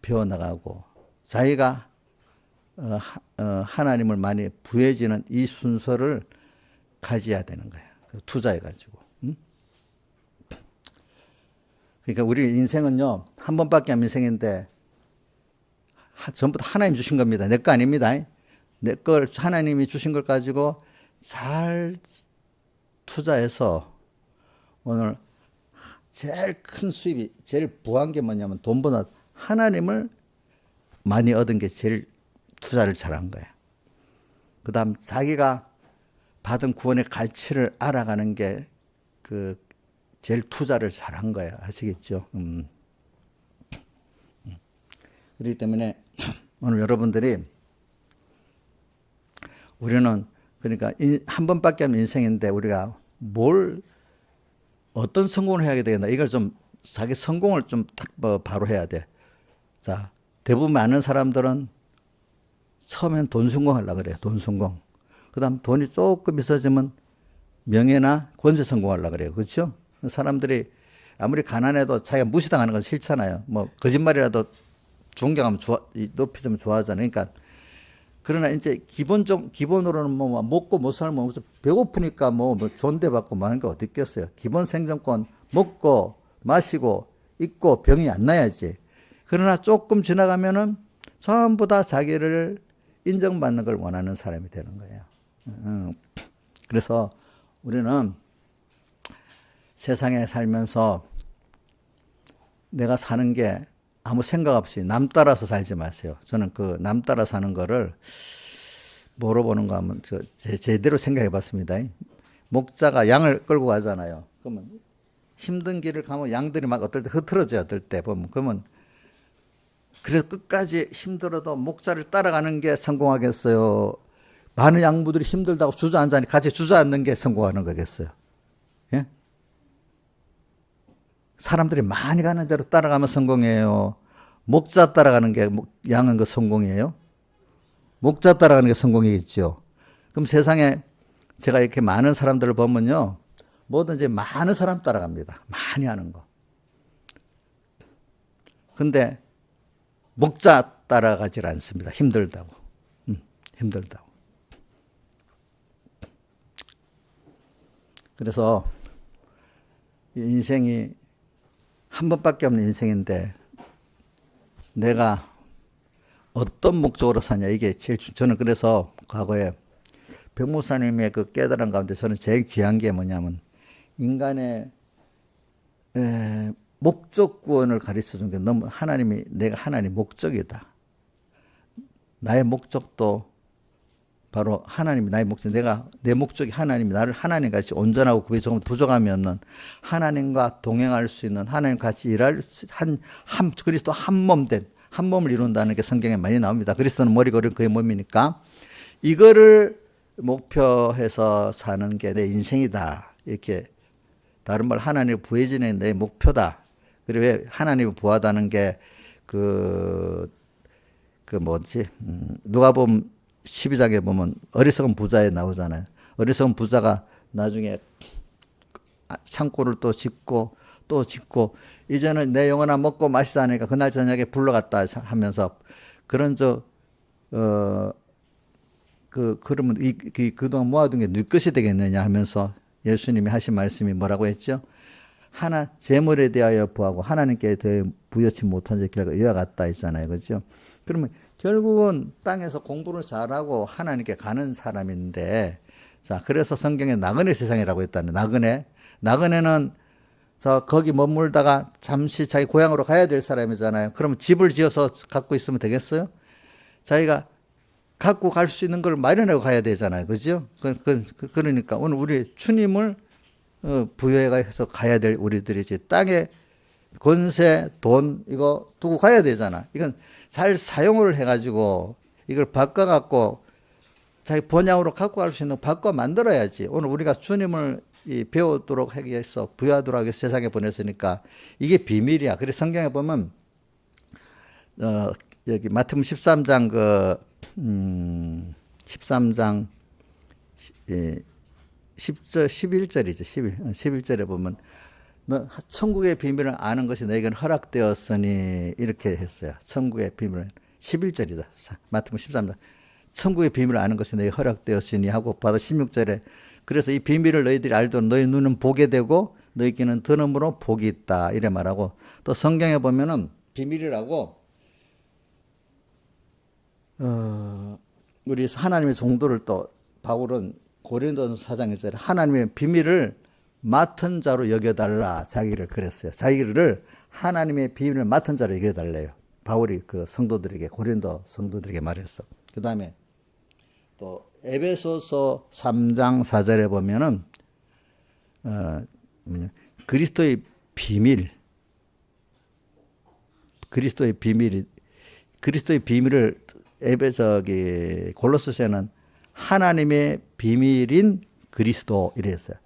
배워나가고 자기가 하나님을 많이 부해지는 이 순서를 가져야 되는 거예요. 투자해가지고. 응? 그러니까 우리 인생은요, 한 번밖에 안 인생인데, 전부 다 하나님 주신 겁니다. 내 거 아닙니다. 내 걸 하나님이 주신 걸 가지고 잘 투자해서 오늘 제일 큰 수입이, 제일 부한 게 뭐냐면 돈보다 하나님을 많이 얻은 게 제일 투자를 잘한 거예요. 그 다음 자기가 받은 구원의 가치를 알아가는 게 그 제일 투자를 잘한 거예요. 아시겠죠? 그렇기 때문에 오늘 여러분들이 우리는 그러니까 한 번밖에 없는 인생인데 우리가 어떤 성공을 해야 되겠나 이걸 좀 자기 성공을 좀 딱 바로 해야 돼. 자, 대부분 많은 사람들은 처음엔 돈 성공하려고 그래요. 돈 성공. 그 다음 돈이 조금 있어지면 명예나 권세 성공하려고 그래요. 그렇죠? 사람들이 아무리 가난해도 자기가 무시당하는 건 싫잖아요. 뭐 거짓말이라도 존경하면 높이면 좋아하잖아요. 그러니까 그러나 이제 기본으로는 뭐 먹고 못 살면 배고프니까 뭐 존대받고 뭐 하는 게 어디 있겠어요. 기본 생존권 먹고 마시고 입고 병이 안 나야지. 그러나 조금 지나가면은 전부 다 자기를 인정받는 걸 원하는 사람이 되는 거예요. 그래서 우리는 세상에 살면서 내가 사는 게 아무 생각 없이 남 따라서 살지 마세요. 저는 그 남 따라 사는 거를 뭐로 보는가 하면 제대로 생각해 봤습니다. 목자가 양을 끌고 가잖아요. 그러면 힘든 길을 가면 양들이 막 어떨 때 흐트러져요. 어떨 때 보면. 그러면 그래서 끝까지 힘들어도 목자를 따라가는 게 성공하겠어요? 많은 양부들이 힘들다고 주저앉으니 같이 주저앉는 게 성공하는 거겠어요? 예? 사람들이 많이 가는 대로 따라가면 성공이에요? 목자 따라가는 게 양은 그 성공이에요? 목자 따라가는 게 성공이겠죠. 그럼 세상에 제가 이렇게 많은 사람들을 보면요, 뭐든지 많은 사람 따라갑니다. 많이 하는 거. 근데 목자 따라가질 않습니다. 힘들다고. 힘들다고. 그래서 인생이 한 번밖에 없는 인생인데 내가 어떤 목적으로 사냐 이게 제일 저는 그래서 과거에 백목사님의 그 깨달은 가운데 저는 제일 귀한 게 뭐냐면 인간의 목적구원을 가르쳐 준 게 너무 내가 하나님 목적이다. 나의 목적도 바로 하나님이 나의 목적, 내 목적이 하나님이 나를 하나님 같이 온전하고 그게 조금 부족하면은 하나님과 동행할 수 있는 하나님 같이 일할 그리스도 한 몸을 이룬다는 게 성경에 많이 나옵니다. 그리스도는 머리고 우리는 그의 몸이니까 이거를 목표해서 사는 게 내 인생이다. 이렇게 다른 말 하나님 부해지는 내 목표다. 그리고 왜 하나님을 부하다는 게 누가복음 12장에 보면 어리석은 부자에 나오잖아요. 어리석은 부자가 나중에 창고를 또 짓고 이제는 내 영혼아 먹고 마시자 하니까 그날 저녁에 불러갔다 하면서 그러면 그동안 모아둔 게 누구 것이 되겠느냐 하면서 예수님이 하신 말씀이 뭐라고 했죠? 재물에 대하여 부하고 하나님께 대하여 부여치 못한 자 결과 이와 같다 했잖아요. 그렇죠? 그러면 결국은 땅에서 공부를 잘하고 하나님께 가는 사람인데, 자, 그래서 성경에 나그네 세상이라고 했다는 나그네는 거기 머물다가 잠시 자기 고향으로 가야 될 사람이잖아요. 그러면 집을 지어서 갖고 있으면 되겠어요? 자기가 갖고 갈 수 있는 걸 마련하고 가야 되잖아요. 그죠? 그러니까 오늘 우리 주님을 부여해서 가야 될 우리들이지 땅에 권세, 돈 이거 두고 가야 되잖아. 이건 잘 사용을 해가지고 이걸 바꿔갖고 자기 본향으로 갖고 갈 수 있는 바꿔 만들어야지. 오늘 우리가 주님을 배우도록 하기 위해서 부여하도록 하기 위해서 세상에 보냈으니까 이게 비밀이야. 그래서 성경에 보면 여기 마태복음 13장 13장 10절 11절이죠. 11절에 보면 너 천국의 비밀을 아는 것이 너에게는 허락되었으니 이렇게 했어요. 천국의 비밀을 11절이다. 마태복음 13장. 천국의 비밀을 아는 것이 너희 허락되었으니 하고 바로 16절에 그래서 이 비밀을 너희들이 알도록 너희 눈은 보게 되고 너희 귀는 들음으로 복이 있다. 이래 말하고 또 성경에 보면은 비밀이라고 우리 하나님의 종도를 또 바울은 고린도전서 4장 1절에 하나님의 비밀을 맡은 자로 여겨달라 자기를 그랬어요. 자기를 하나님의 비밀을 맡은 자로 여겨달래요. 바울이 그 성도들에게 고린도 성도들에게 말했어. 그 다음에 또 에베소서 3장 4절에 보면은 그리스도의 비밀을 골로새서는 하나님의 비밀인 그리스도 이랬어요.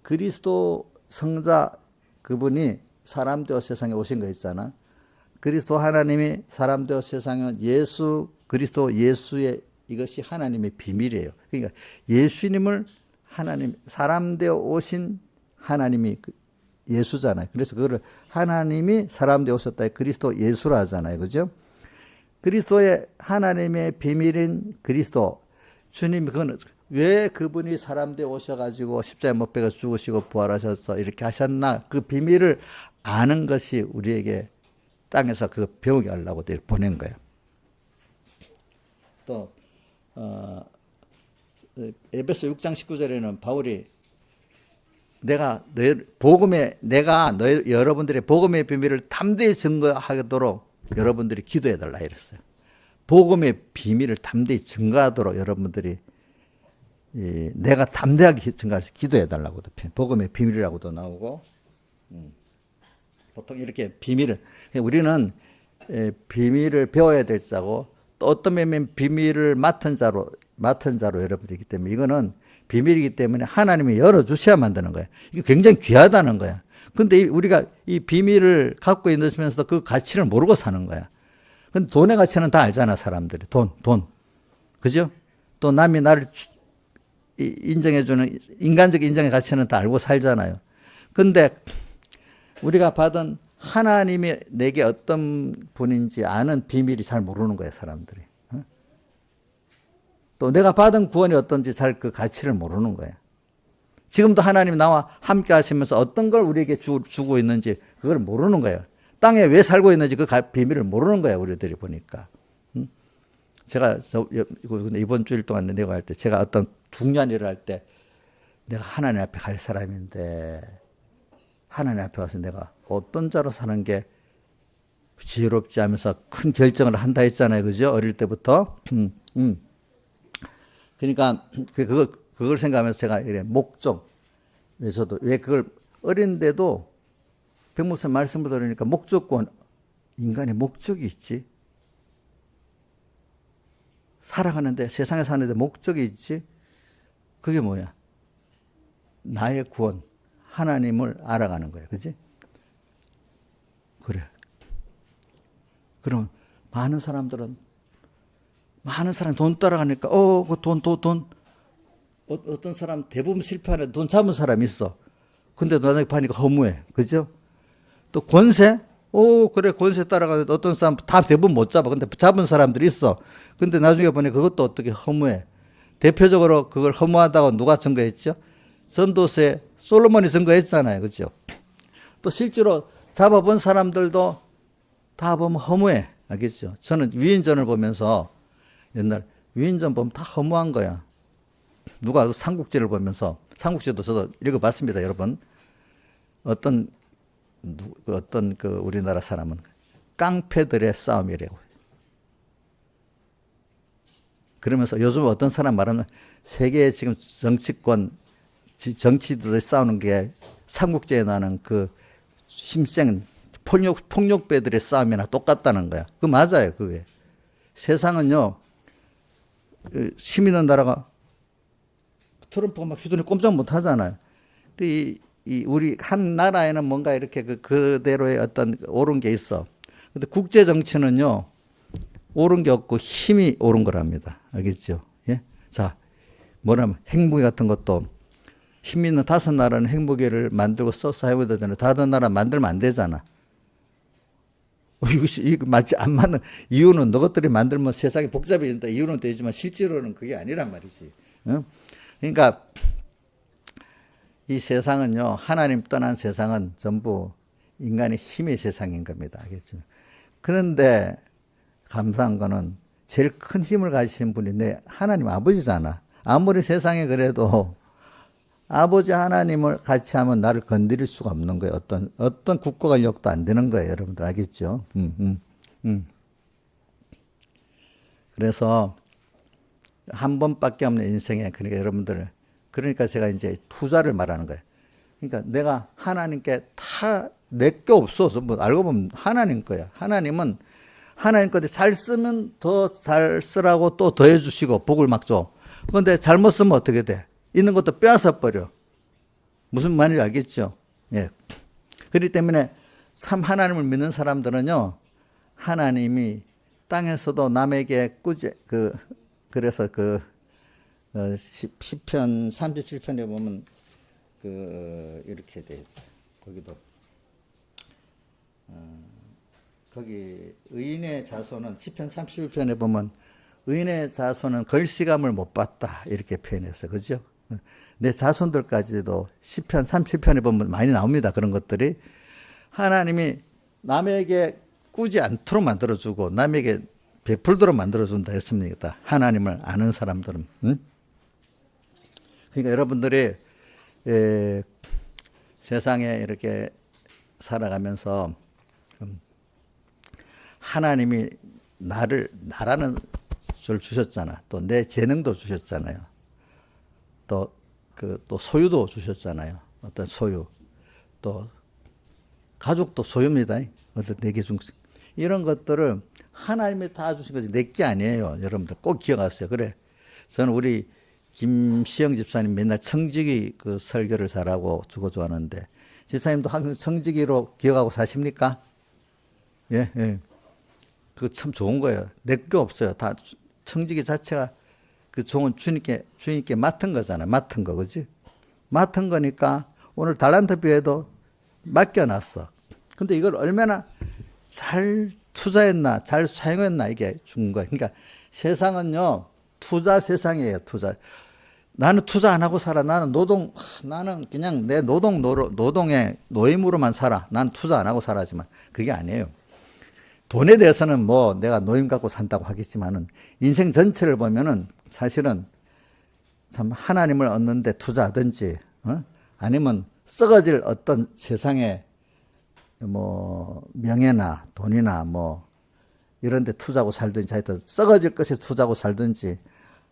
그리스도 성자 그분이 사람 되어 세상에 오신 거 있잖아. 그리스도 하나님이 사람 되어 세상에 온 그리스도 예수의 이것이 하나님의 비밀이에요. 그러니까 예수님을 사람 되어 오신 하나님이 예수잖아요. 그래서 그거를 하나님이 사람 되어 오셨다. 그리스도 예수라 하잖아요. 그죠? 그리스도의 하나님의 비밀인 그리스도 주님이 그거는 왜 그분이 사람 되어 오셔가지고 십자가에 못 박혀 죽으시고 부활하셔서 이렇게 하셨나 그 비밀을 아는 것이 우리에게 땅에서 그 배우게 하려고 보낸 거예요. 또 에베소 6장 19절에는 바울이 여러분들의 복음의 비밀을 담대히 증거하도록 여러분들이 기도해 달라 이랬어요. 복음의 비밀을 담대히 증거하도록 여러분들이 내가 담대하게 증거해서 기도해 달라고도 복음의 비밀이라고도 나오고 보통 이렇게 우리는 비밀을 배워야 될 자고 또 어떤 면면 비밀을 맡은 자로 여러분들이기 때문에 이거는 비밀이기 때문에 하나님이 열어주셔야만 되는 거예요. 이게 굉장히 귀하다는 거야. 근데 우리가 이 비밀을 갖고 있으면서도 그 가치를 모르고 사는 거야. 근데 돈의 가치는 다 알잖아, 사람들이. 돈. 그죠? 또 남이 나를 인정해주는 인간적 인정의 가치는 다 알고 살잖아요. 근데 우리가 받은 하나님이 내게 어떤 분인지 아는 비밀이 잘 모르는 거예요, 사람들이. 또 내가 받은 구원이 어떤지 잘 그 가치를 모르는 거예요. 지금도 하나님이 나와 함께 하시면서 어떤 걸 우리에게 주고 있는지 그걸 모르는 거예요. 땅에 왜 살고 있는지 그 비밀을 모르는 거예요, 우리들이 보니까. 제가 이번 주일 동안 내가 제가 어떤 중요한 일을 할 때 내가 하나님 앞에 갈 사람인데 하나님 앞에 가서 내가 어떤 자로 사는 게 지혜롭지 하면서 큰 결정을 한다 했잖아요. 그죠? 어릴 때부터. 그러니까 그걸 생각하면서 제가 이래 저도 왜 그걸 어린데도 백목사님 말씀을 들으니까 목적권 인간의 목적이 있지. 살아가는데 세상에 사는데 목적이 있지. 그게 뭐야? 나의 구원, 하나님을 알아가는 거야. 그지? 그래. 그럼 많은 사람이 돈 따라가니까 그 돈 어떤 사람 대부분 실패하는데 돈 잡은 사람이 있어. 근데 나중에 보니까 허무해. 그죠? 또 권세? 그래 권세 따라가는데 어떤 사람 다 대부분 못 잡아. 근데 잡은 사람들이 있어. 근데 나중에 보니 그것도 어떻게 허무해. 대표적으로 그걸 허무하다고 누가 증거했죠? 전도세 솔로몬이 증거했잖아요. 그죠? 또 실제로 잡아본 사람들도 다 보면 허무해. 알겠죠? 저는 위인전을 보면서 옛날 위인전 보면 다 허무한 거야. 누가 삼국지를 보면서 삼국지도 저도 읽어봤습니다, 여러분. 어떤 우리나라 사람은 깡패들의 싸움이래요. 그러면서 요즘 어떤 사람 말하면 세계의 지금 정치들이 싸우는 게 삼국지에 나는 그 힘센 폭력배들의 싸움이나 똑같다는 거야. 그거 맞아요, 그게. 세상은요, 힘 있는 나라가 트럼프가 막 휘두르니 꼼짝 못 하잖아요. 우리 한 나라에는 뭔가 이렇게 그대로의 어떤 옳은 게 있어. 근데 국제 정치는요, 옳은 게 없고 힘이 옳은 거랍니다. 알겠죠? 예? 자, 뭐냐면 핵무기 같은 것도 힘 있는 5나라는 핵무기를 만들고 사용해도 되는데 다른 나라 만들면 안 되잖아. 이거 맞지 안 맞는 이유는 너것들이 만들면 세상이 복잡해진다 이유는 되지만 실제로는 그게 아니란 말이지. 어? 그러니까 이 세상은요 하나님 떠난 세상은 전부 인간의 힘의 세상인 겁니다. 알겠죠? 그런데 감사한 거는 제일 큰 힘을 가지신 분이 내 하나님 아버지잖아. 아무리 세상에 그래도 아버지 하나님을 같이 하면 나를 건드릴 수가 없는 거예요. 어떤 국가관력도 안 되는 거예요. 여러분들 알겠죠? 그래서 한 번밖에 없는 인생에 그러니까 여러분들 그러니까 제가 이제 투자를 말하는 거예요. 그러니까 내가 하나님께 다 내 게 없어서 뭐 알고 보면 하나님 거야. 하나님은 하나님 건데 잘 쓰면 더 잘 쓰라고 또 더해 주시고 복을 막 줘. 그런데 잘못 쓰면 어떻게 돼? 있는 것도 빼앗아 버려. 무슨 말인지 알겠죠? 예. 그렇기 때문에 참 하나님을 믿는 사람들은요, 하나님이 땅에서도 남에게 그래서 시편 37편에 보면 이렇게 돼 있다. 거기도 거기 의인의 자손은 시편 31편에 보면 의인의 자손은 걸시감을 못 봤다 이렇게 표현했어요. 그죠? 내 자손들까지도 시편 30편에 보면 많이 나옵니다. 그런 것들이 하나님이 남에게 꾸지 않도록 만들어주고 남에게 베풀도록 만들어준다 했습니다. 하나님을 아는 사람들은. 응? 그러니까 여러분들이 세상에 이렇게 살아가면서 하나님이 나라는 줄 주셨잖아. 또 내 재능도 주셨잖아요. 또 소유도 주셨잖아요. 어떤 소유. 또 가족도 소유입니다. 어떤 내게 중 이런 것들을 하나님이 다 주신 거지 내 게 아니에요. 여러분들 꼭 기억하세요. 그래. 저는 우리 김시영 집사님 맨날 청지기 설교를 잘하고 주고 좋아하는데 집사님도 항상 청지기로 기억하고 사십니까? 예, 예. 그거 참 좋은 거예요. 내 게 없어요. 다 청지기 자체가 그 종은 주님께 맡은 거잖아요. 맡은 거, 그지? 맡은 거니까 오늘 달란트 비에도 맡겨놨어. 근데 이걸 얼마나 잘 투자했나, 잘 사용했나, 이게 중요한 거예요. 그러니까 세상은요, 투자 세상이에요, 투자. 나는 투자 안 하고 살아. 나는 그냥 내 노동의 노임으로만 살아. 난 투자 안 하고 살아지만 그게 아니에요. 돈에 대해서는 뭐 내가 노임 갖고 산다고 하겠지만은 인생 전체를 보면은 사실은 참 하나님을 얻는데 투자하든지, 아니면 썩어질 어떤 세상의 뭐 명예나 돈이나 뭐 이런 데 투자하고 살든지 하여튼 썩어질 것에 투자하고 살든지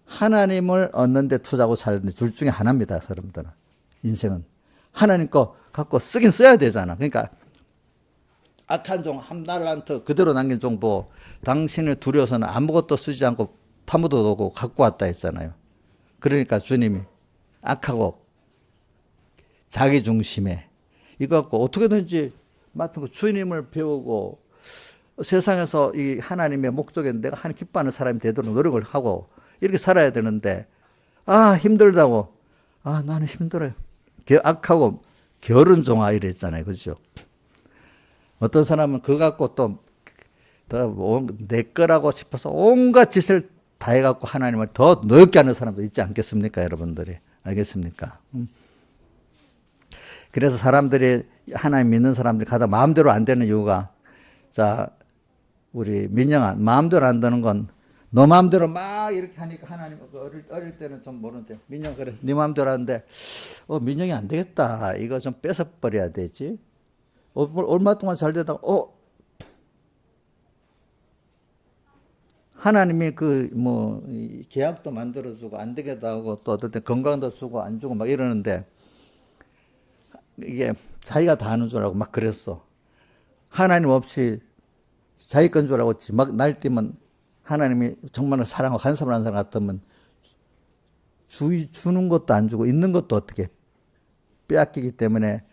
하나님을 얻는 데 투자하고 살든지 둘 중에 하나입니다. 여러분들은. 인생은. 하나님 거 갖고 쓰긴 써야 되잖아. 그러니까 악한 종 한 달란트 그대로 남긴 종보 당신을 두려워서는 아무것도 쓰지 않고 파묻어 두고 갖고 왔다 했잖아요. 그러니까 주님이 악하고 자기 중심에 이거 갖고 어떻게든지 맡은 거 주님을 배우고 세상에서 이 하나님의 목적에 내가 하나님 기뻐하는 사람이 되도록 노력을 하고 이렇게 살아야 되는데 힘들다고 나는 힘들어요. 악하고 게으른 종아 이랬잖아요. 그죠? 어떤 사람은 그거 갖고 또 내 거라고 싶어서 온갖 짓을 다 해갖고 하나님을 더 노엽게 하는 사람도 있지 않겠습니까? 여러분들이. 알겠습니까? 그래서 사람들이 하나님 믿는 사람들이 가장 마음대로 안 되는 이유가 자 우리 민영아 마음대로 안 되는 건 너 마음대로 막 이렇게 하니까 하나님 어릴 때는 좀 모르는데 민영 그래 네 마음대로 하는데 민영이 안 되겠다 이거 좀 뺏어버려야 되지 얼마 동안 잘 되다가 하나님이 계약도 만들어주고 안 되게도 하고 또 어떨 때 건강도 주고 안 주고 막 이러는데 이게 자기가 다 하는 줄 알고 막 그랬어. 하나님 없이 자기 건 줄 알고 막 날뛰면 하나님이 정말 사랑하고 간섭을 하는 사람 같으면 주는 것도 안 주고 있는 것도 어떻게 빼앗기기 때문에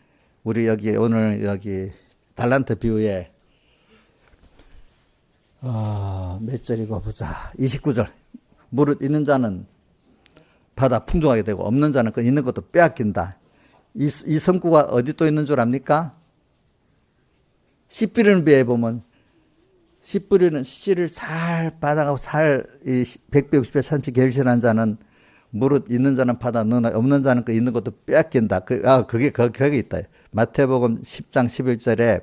우리 오늘 여기 달란트 비유에 몇 절이고 보자. 29절. 무릇 있는 자는 받아 풍족하게 되고 없는 자는 그 있는 것도 빼앗긴다. 이 성구가 어디 또 있는 줄 압니까? 시비르는 비에 보면 씨 뿌리는 씨를 잘 받아가고 잘 100배, 60배, 30배 결실한 자는 무릇 있는 자는 받아 넣으나 없는 자는 그 있는 것도 빼앗긴다. 그게 있다. 마태복음 10장 11절에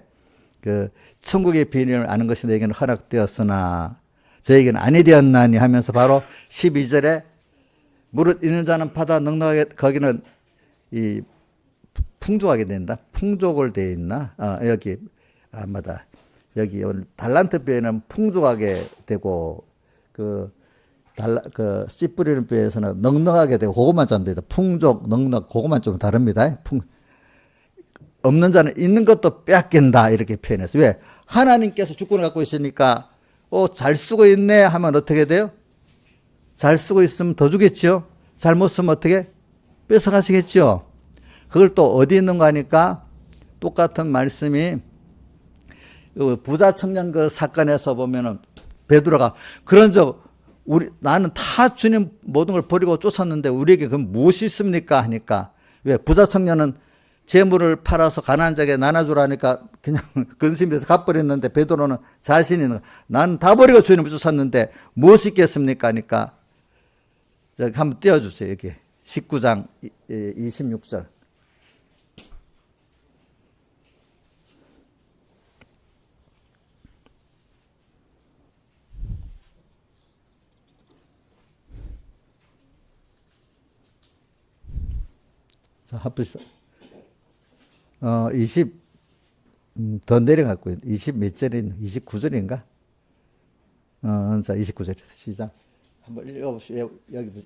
그 천국의 비밀을 아는 것이 너에게는 허락되었으나 저에게는 아니 되었나니 하면서 바로 12절에 무릇 있는 자는 받아 넉넉하게 거기는 이 풍족하게 된다. 풍족을 돼 있나? 여기 맞다. 여기 오늘 달란트 뼈에는 풍족하게 되고 씨 뿌리는 뼈에서는 넉넉하게 되고 그것만 좀 됩니다. 풍족, 넉넉 그것만 좀 다릅니다. 없는 자는 있는 것도 빼앗긴다 이렇게 표현했어요. 왜? 하나님께서 주권을 갖고 있으니까 잘 쓰고 있네 하면 어떻게 돼요? 잘 쓰고 있으면 더 주겠죠. 잘못 쓰면 어떻게? 뺏어가시겠죠. 그걸 또 어디 있는가 하니까 똑같은 말씀이 부자 청년 그 사건에서 보면은 베드로가 그런즉 나는 다 주님 모든 걸 버리고 쫓았는데 우리에게 그럼 무엇이 있습니까 하니까 왜 부자 청년은 재물을 팔아서 가난한 자에게 나눠주라니까 그냥 근심이 돼서 갚버렸는데 베드로는 자신이 나는 다 버리고 주님을 쫓았는데 무엇이 있겠습니까 하니까 저기 한번 띄워주세요. 여기 19장 26절. 자, 합시다. 더 내려갔고 20 몇 절인 29절인가? 자, 29절 시작. 한번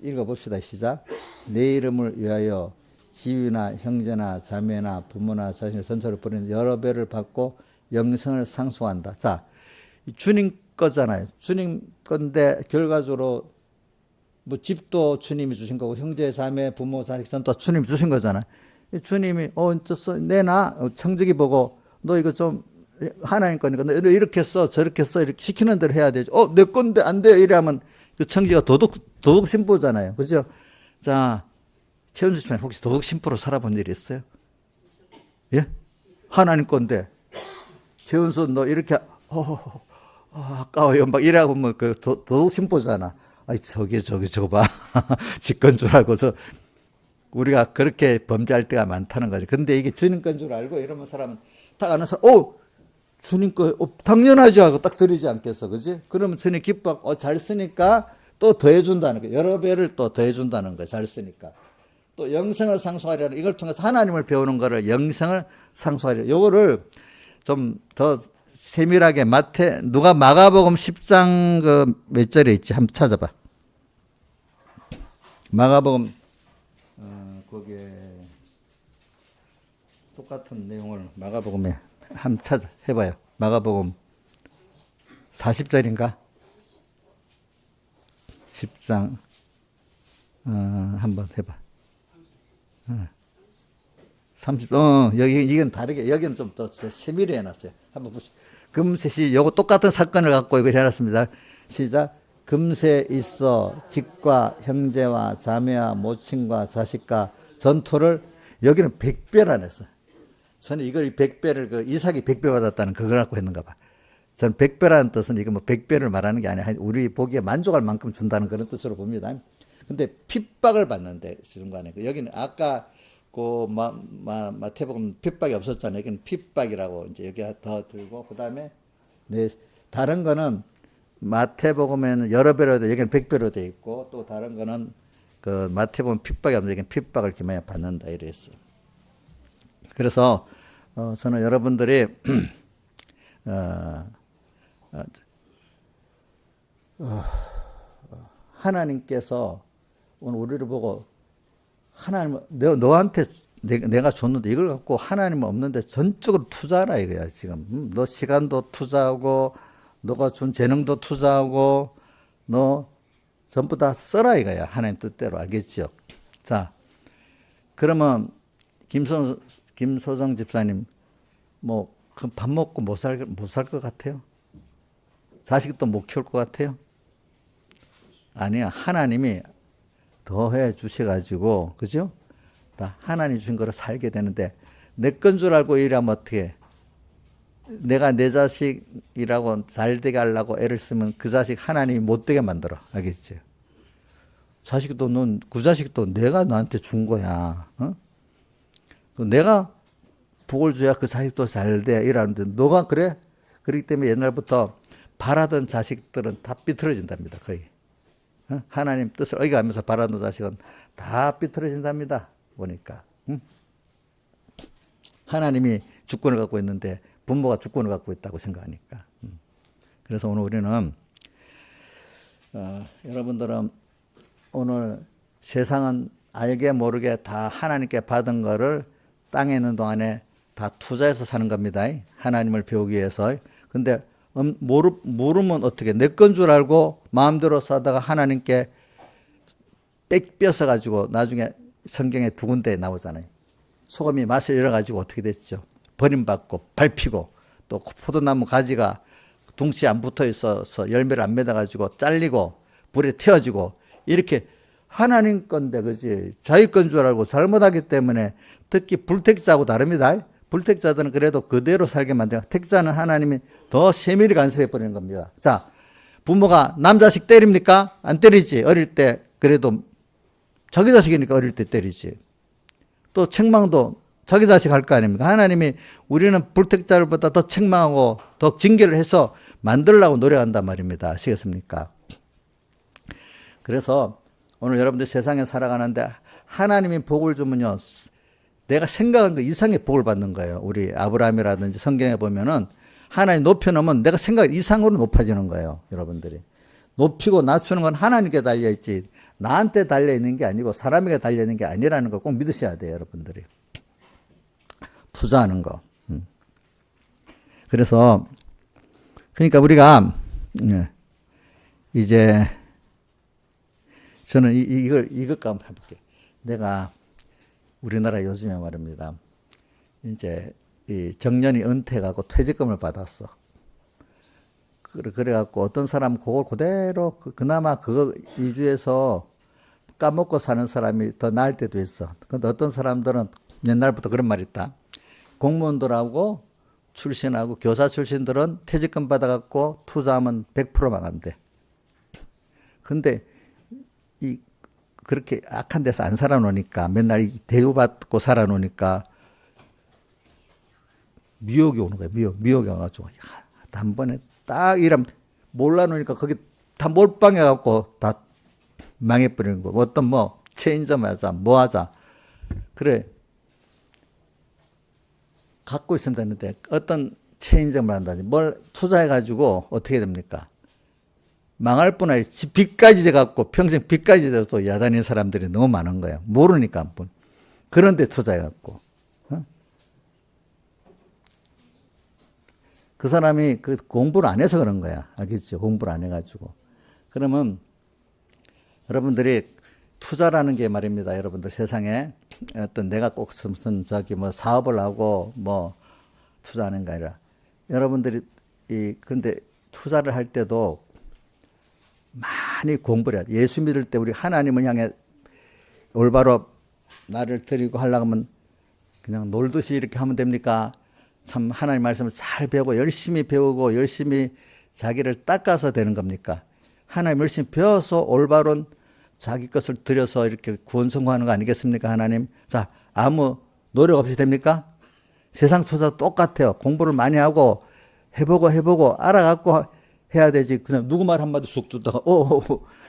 읽어봅시다. 시작. 내 이름을 위하여 지위나 형제나 자매나 부모나 자신의 선처를 버리는 여러 배를 받고 영생을 상속한다. 자, 주님 거잖아요. 주님 건데 결과적으로 뭐 집도 주님이 주신 거고 형제 자매 부모 자식 선도 주님이 주신 거잖아요. 주님이 내놔 청지기 보고 너 이거 좀 하나님 거니까 너 이렇게 써 저렇게 써 이렇게 시키는 대로 해야 되죠. 내 건데 안 돼 이러면 그 청지가 도덕 심보잖아요. 그죠? 자, 최은수 씨는 혹시 도덕 심보로 살아본 일이 있어요? 예? 하나님 건데 최은수 너 이렇게 아까워요 막 이래고 뭐 그 도덕 심보잖아. 아이 저거 봐 지건 줄 알고 우리가 그렇게 범죄할 때가 많다는 거죠. 근데 이게 주님 건 줄 알고 이러면 사람은 딱 아는 사람, 주님 거, 당연하죠 하고 딱 드리지 않겠어. 그지? 그러면 주님 기뻐하고, 잘 쓰니까 또 더해준다는 거예요. 여러 배를 또 더해준다는 거예요. 잘 쓰니까. 또 영생을 상속하려는 이걸 통해서 하나님을 배우는 거를 영생을 상속하려. 요거를 좀 더 세밀하게 누가 마가복음 10장 그 몇 절에 있지? 한번 찾아봐. 마가복음 거기에 똑같은 내용을 마가복음에 한번 해봐요. 마가복음 40절인가? 10장 한번 해봐. 30. 여기 이건 다르게 여기는 좀 더 세밀히 해놨어요. 한번 보시죠. 금셋이 요거 똑같은 사건을 갖고 이걸 해놨습니다. 시작. 금세 있어 집과 형제와 자매와 모친과 자식과 전토를 여기는 100배라 했어. 저는 이걸 100배를 그 이삭이 100배 받았다는 그걸 갖고 했는가 봐. 전 100배라는 뜻은 이거 뭐 100배를 말하는 게 아니라 우리 보기에 만족할 만큼 준다는 그런 뜻으로 봅니다. 근데 핍박을 받는데 주는 거 아니고 여기는 아까 그 마태복음 핍박이 없었잖아요. 여기는 핍박이라고 이제 여기 더 들고 그다음에 다른 거는 마태복음에는 여러 배로 돼 여기는 100배로 돼 있고 또 다른 거는 그 마태복음 핍박이 없는데 여기는 핍박을 이렇게 많이 받는다 이랬어요. 그래서 저는 여러분들이 하나님께서 오늘 우리를 보고 하나님 너한테 내가 줬는데 이걸 갖고 하나님은 없는데 전적으로 투자하라 이거야 지금. 너 시간도 투자하고 너가 준 재능도 투자하고 너 전부 다 써라 이거야. 하나님 뜻대로 알겠죠? 자, 그러면 김소정 집사님 뭐 밥 먹고 못 살 것 같아요? 자식도 못 키울 것 같아요? 아니야. 하나님이 더해 주셔가지고 그죠? 다 하나님 주신 거로 살게 되는데 내 건 줄 알고 일하면 어떻게 해? 내가 내 자식이라고 잘 되게 하려고 애를 쓰면 그 자식 하나님이 못 되게 만들어. 알겠지? 자식도 그 자식도 내가 너한테 준 거야. 어? 내가 복을 줘야 그 자식도 잘 돼. 이러는데 너가 그래? 그렇기 때문에 옛날부터 바라던 자식들은 다 삐뚤어진답니다. 거의. 어? 하나님 뜻을 어기가면서 바라던 자식은 다 삐뚤어진답니다. 보니까. 응? 하나님이 주권을 갖고 있는데 부모가 주권을 갖고 있다고 생각하니까. 그래서 오늘 우리는 여러분들은 오늘 세상은 알게 모르게 다 하나님께 받은 거를 땅에 있는 동안에 다 투자해서 사는 겁니다. 하나님을 배우기 위해서. 근데 모르면 어떻게 내 건 줄 알고 마음대로 사다가 하나님께 뺏겨 가지고 나중에 성경에 두 군데 나오잖아요. 소금이 맛을 잃어가지고 어떻게 됐죠? 버림받고 밟히고 또 포도나무 가지가 둥치 안 붙어 있어서 열매를 안 맺어가지고 잘리고 불에 태워지고 이렇게 하나님 건데 그지 자기 건 줄 알고 잘못하기 때문에 특히 불택자하고 다릅니다. 불택자들은 그래도 그대로 살게 만들고 택자는 하나님이 더 세밀히 간섭해 버리는 겁니다. 자, 부모가 남 자식 때립니까? 안 때리지. 어릴 때 그래도 자기 자식이니까 어릴 때 때리지. 또 책망도 자기 자식 할 거 아닙니까? 하나님이 우리는 불택자들보다 더 책망하고 더 징계를 해서 만들려고 노력한단 말입니다. 아시겠습니까? 그래서 오늘 여러분들 세상에 살아가는데 하나님이 복을 주면요. 내가 생각한 그 이상의 복을 받는 거예요. 우리 아브라함이라든지 성경에 보면은 하나님 높여놓으면 내가 생각 이상으로 높아지는 거예요. 여러분들이. 높이고 낮추는 건 하나님께 달려있지 나한테 달려있는 게 아니고 사람에게 달려있는 게 아니라는 걸 꼭 믿으셔야 돼요. 여러분들이. 투자하는 거. 그래서 그러니까 우리가 이제 저는 이것과 한번 해볼게요. 내가 우리나라 요즘에 말입니다. 이제 이 정년이 은퇴하고 퇴직금을 받았어. 그래갖고 어떤 사람은 그걸 그대로 그나마 그거 이주해서 까먹고 사는 사람이 더 나을 때도 있어. 근데 어떤 사람들은 옛날부터 그런 말이 있다. 공무원들하고 출신하고 교사 출신들은 퇴직금 받아갖고 투자하면 100% 망한대. 근데 그렇게 악한 데서 안 살아놓으니까 맨날 대우받고 살아놓으니까 미혹이 오는 거야. 미혹이 와가지고 단번에 딱 이러면 몰라놓으니까 거기 다 몰빵해갖고 다 망해버리는 거. 어떤 뭐 체인점 하자 뭐 하자. 그래 갖고 있으면 되는데 어떤 체인점을 한다든지 뭘 투자해가지고 어떻게 됩니까? 망할 뿐 아니라 빚까지 돼갖고 평생 빚까지 돼서 또 야단인 사람들이 너무 많은 거예요. 모르니까 한 번. 그런데 투자해갖고. 어? 그 사람이 그 공부를 안 해서 그런 거야. 알겠죠? 공부를 안 해가지고. 그러면 여러분들이 투자라는 게 말입니다. 여러분들 세상에 어떤 내가 꼭 무슨 뭐 사업을 하고 뭐 투자하는 게 아니라 여러분들이 근데 투자를 할 때도 많이 공부를 해야 돼. 예수 믿을 때 우리 하나님을 향해 올바로 나를 드리고 하려고 하면 그냥 놀듯이 이렇게 하면 됩니까? 참 하나님 말씀을 잘 배우고 열심히 배우고 열심히 자기를 닦아서 되는 겁니까? 하나님 열심히 배워서 올바른 자기 것을 들여서 이렇게 구원 성공하는 거 아니겠습니까? 하나님. 자, 아무 노력 없이 됩니까? 세상 투자 똑같아요. 공부를 많이 하고 해보고 알아갖고 해야 되지. 그냥 누구 말 한마디 쑥 듣다가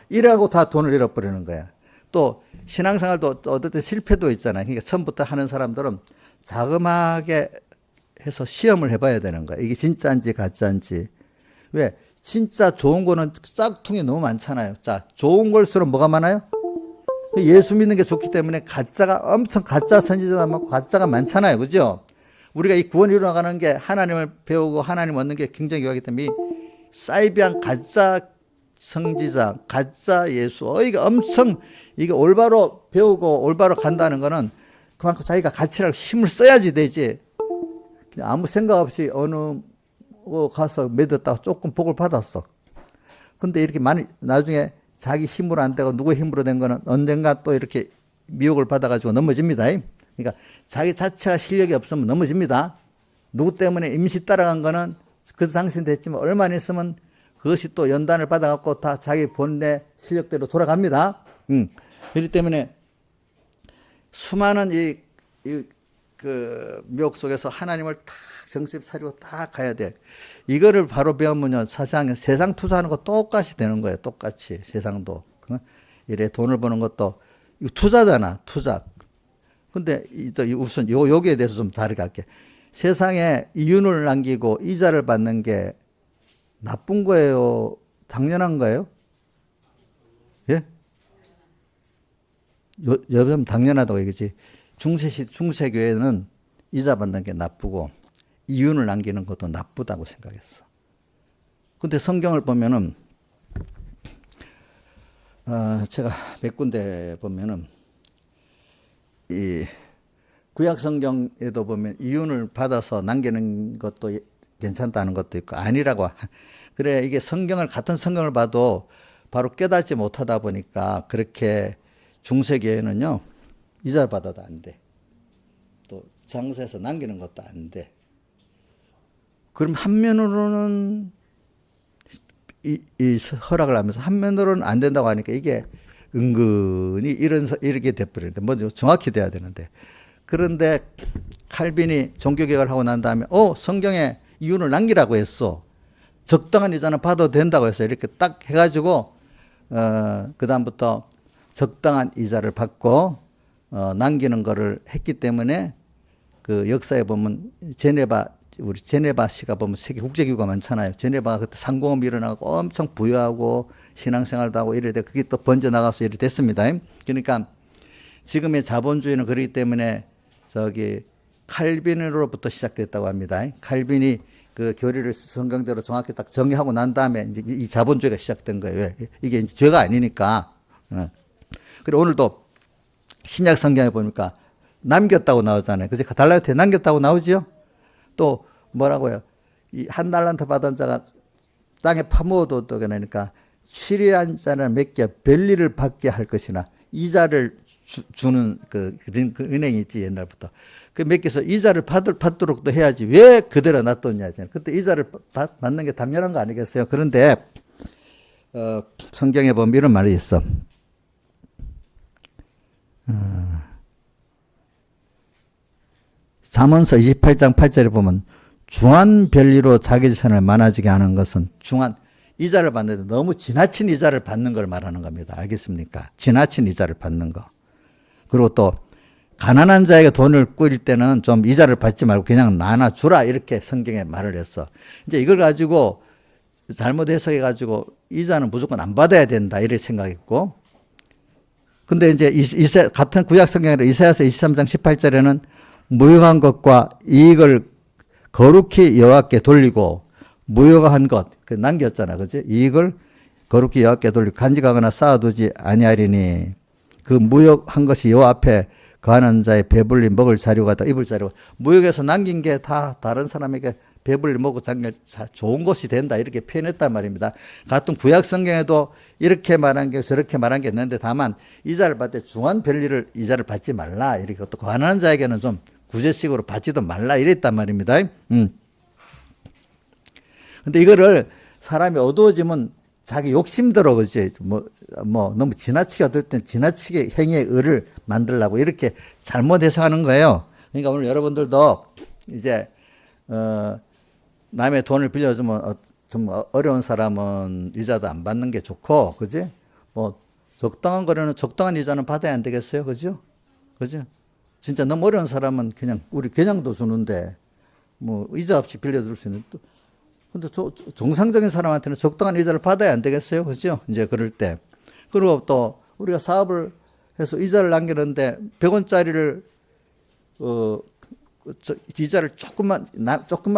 이래갖고 다 돈을 잃어버리는 거야. 또 신앙생활도 어떨 때 실패도 있잖아요. 그러니까 처음부터 하는 사람들은 자그마하게 해서 시험을 해봐야 되는 거야. 이게 진짜인지 가짜인지. 왜? 진짜 좋은 거는 짝퉁이 너무 많잖아요. 자, 좋은 걸수록 뭐가 많아요? 예수 믿는 게 좋기 때문에 가짜가 엄청 가짜 선지자가 많고 가짜가 많잖아요. 그죠? 우리가 이 구원 이루어 나가는 게 하나님을 배우고 하나님 얻는 게 굉장히 요하기 때문에 사이비한 가짜 성지자, 가짜 예수, 이게 엄청 이게 올바로 배우고 올바로 간다는 거는 그만큼 자기가 가치를 힘을 써야지 되지. 아무 생각 없이 어느 가서 믿었다가 조금 복을 받았어. 근데 이렇게 많이 나중에 자기 힘으로 안 되고 누구의 힘으로 된 거는 언젠가 또 이렇게 미혹을 받아가지고 넘어집니다. 그러니까 자기 자체가 실력이 없으면 넘어집니다. 누구 때문에 임시 따라간 거는 그 당시 됐지만 얼마 안 있으면 그것이 또 연단을 받아갖고 다 자기 본래 실력대로 돌아갑니다. 그렇기 때문에 수많은 그 미혹 속에서 하나님을 딱 정신 차리고 딱 가야 돼. 이거를 바로 배우면요, 사실상 세상 투자하는 거 똑같이 되는 거예요. 똑같이 세상도. 이래 돈을 버는 것도 투자잖아, 투자. 근데 또 우선 여기에 대해서 좀 다르게 할게. 세상에 이윤을 남기고 이자를 받는 게 나쁜 거예요? 당연한 거예요? 예? 요즘 당연하다고 얘기지. 중세교회는 이자 받는 게 나쁘고 이윤을 남기는 것도 나쁘다고 생각했어. 근데 성경을 보면은, 제가 몇 군데 보면은, 이 구약 성경에도 보면 이윤을 받아서 남기는 것도 괜찮다는 것도 있고 아니라고. 그래, 이게 같은 성경을 봐도 바로 깨닫지 못하다 보니까 그렇게 중세교회는요, 이자를 받아도 안 돼. 또 장사해서 남기는 것도 안 돼. 그럼 한면으로는 이 허락을 하면서 한면으로는 안 된다고 하니까 이게 은근히 이렇게 돼버리니까 먼저 정확히 돼야 되는데. 그런데 칼빈이 종교개혁을 하고 난 다음에 성경에 이윤을 남기라고 했어. 적당한 이자는 받아도 된다고 했어. 이렇게 딱 해가지고 그 다음부터 적당한 이자를 받고 남기는 거를 했기 때문에 그 역사에 보면 우리 제네바 시가 보면 세계 국제기구가 많잖아요. 제네바가 그때 상공업이 일어나고 엄청 부유하고 신앙생활도 하고 이래 돼. 그게 또 번져나가서 이래 됐습니다. 그러니까 지금의 자본주의는 그렇기 때문에 칼빈으로부터 시작됐다고 합니다. 칼빈이 그 교리를 성경대로 정확히 딱 정의하고 난 다음에 이제 이 자본주의가 시작된 거예요. 왜? 이게 이제 죄가 아니니까. 그리고 오늘도 신약 성경에 보니까 남겼다고 나오잖아요. 그래서 달란트에 남겼다고 나오지요? 또 뭐라고요? 이 한 달란트 받은 자가 땅에 파묻어도 그러니까 취리한 자는 몇 개 별리를 받게 할 것이나 이자를 주는 그 은행이 있지, 옛날부터. 그 몇 개서 이자를 받도록 또 해야지. 왜 그대로 놔뒀냐. 그때 이자를 받는 게 당연한 거 아니겠어요? 그런데, 성경에 보면 이런 말이 있어. 잠언서 28장 8절에 보면 중한 별리로 자기 재산을 많아지게 하는 것은 이자를 받는데 너무 지나친 이자를 받는 걸 말하는 겁니다. 알겠습니까? 지나친 이자를 받는 거. 그리고 또 가난한 자에게 돈을 꾸릴 때는 좀 이자를 받지 말고 그냥 나눠주라, 이렇게 성경에 말을 했어. 이제 이걸 가지고 잘못 해석해 가지고 이자는 무조건 안 받아야 된다, 이렇게 생각했고. 근데 이제 같은 구약 성경에 이사야서 23장 18절에는 무용한 것과 이익을 거룩히 여호와께 돌리고 무효한 것, 남겼잖아, 그지? 이익을 거룩히 여호와께 돌리고 간직하거나 쌓아두지 아니하리니 그 무역한 것이 여호와 앞에 거하는 자의 배불리 먹을 자료가 다 입을 자료. 무역에서 남긴 게 다 다른 사람에게 배불리 먹고 장길 좋은 것이 된다, 이렇게 표현했단 말입니다. 같은 구약 성경에도 이렇게 말한 게 저렇게 말한 게 있는데, 다만 이자를 받을 때 중한 별리를 이자를 받지 말라, 이렇게. 또 가난한 자에게는 좀 구제식으로 받지도 말라, 이랬단 말입니다. 근데 이거를 사람이 어두워지면 자기 욕심대로, 그지? 너무 지나치게 될 땐 지나치게 행위의 의를 만들려고 이렇게 잘못 해석하는 거예요. 그러니까 오늘 여러분들도 이제, 남의 돈을 빌려주면 좀 어려운 사람은 이자도 안 받는 게 좋고, 그지? 적당한 거는 적당한 이자는 받아야 안 되겠어요? 그죠? 그죠? 진짜 너무 어려운 사람은 그냥 우리 그냥도 주는데, 이자 없이 빌려줄 수 있는. 근데 정상적인 사람한테는 적당한 이자를 받아야 안 되겠어요? 그죠? 이제 그럴 때. 그리고 또 우리가 사업을 해서 이자를 남기는데 100원짜리를, 이자를 조금만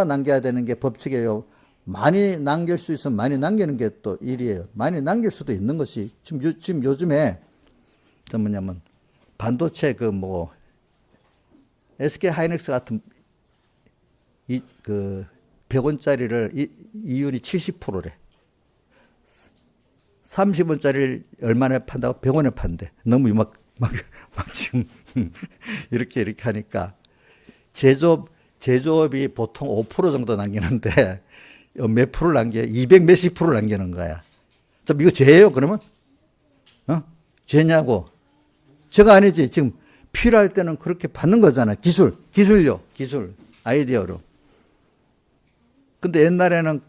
남겨야 되는 게 법칙이에요. 많이 남길 수 있으면 많이 남기는 게 또 일이에요. 많이 남길 수도 있는 것이, 지금 요즘에, 뭐냐면, 반도체 SK 하이닉스 같은 100원짜리를 이윤이 70%래. 30원짜리를 얼마나 판다고? 100원에 판대. 너무 지금 이렇게 하니까 제조업 제조업이 보통 5% 정도 남기는데 몇 프로를 남겨? 200 몇십 프로를 남기는 거야. 좀 이거 죄예요, 그러면? 죄냐고? 죄가 아니지. 지금 필요할 때는 그렇게 받는 거잖아. 기술력, 아이디어로. 근데 옛날에는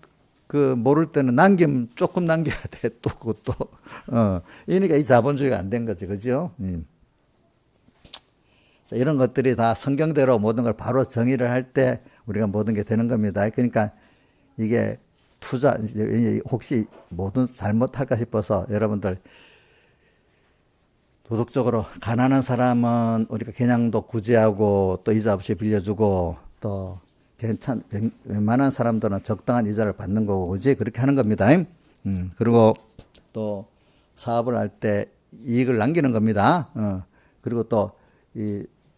그 모를 때는 조금 남겨야 돼. 또 그것도. 이러니까 이 자본주의가 안 된 거지. 그죠? 자, 이런 것들이 다 성경대로 모든 걸 바로 정의를 할 때 우리가 모든 게 되는 겁니다. 그러니까 이게 투자, 혹시 뭐든 잘못할까 싶어서 여러분들 도덕적으로 가난한 사람은 우리가 개냥도 구제하고 또 이자 없이 빌려주고 또 웬만한 사람들은 적당한 이자를 받는 거고, 그지? 그렇게 하는 겁니다. 그리고 또 사업을 할 때 이익을 남기는 겁니다. 그리고 또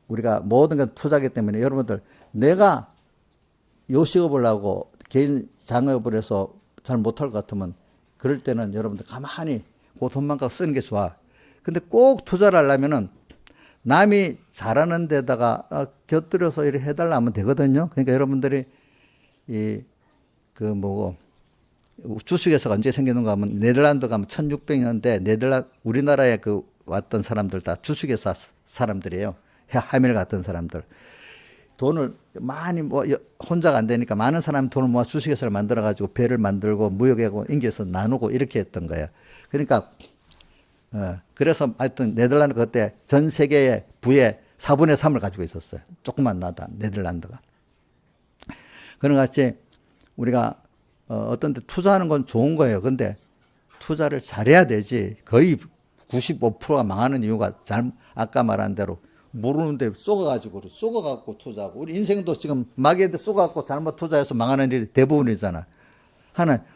우리가 모든 건 투자기 때문에 여러분들 내가 요식업을 하고 개인 장업을 해서 잘 못할 것 같으면 그럴 때는 여러분들 가만히 그 돈만 갖고 쓰는 게 좋아. 근데 꼭 투자를 하려면은 남이 잘하는 데다가 곁들여서 이렇게 해달라 하면 되거든요. 그러니까 여러분들이 주식회사가 언제 생기는가 하면 네덜란드 가면 1600년대 우리나라에 왔던 사람들 다 주식회사 사람들이에요. 하멜 같은 사람들. 돈을 많이 혼자가 안 되니까 많은 사람이 돈을 모아 주식회사를 만들어가지고 배를 만들고 무역하고 인계해서 나누고 이렇게 했던 거예요. 그러니까 그래서 하여튼 네덜란드 그때 전 세계의 부의 4분의 3을 가지고 있었어요. 조금만 나다 네덜란드가. 그런 같이 우리가 어떤 데 투자하는 건 좋은 거예요. 근데 투자를 잘해야 되지. 거의 95%가 망하는 이유가 아까 말한 대로 모르는데 쏘가갖고 투자하고, 우리 인생도 지금 마개인데 쏘가갖고 잘못 투자해서 망하는 일이 대부분이잖아.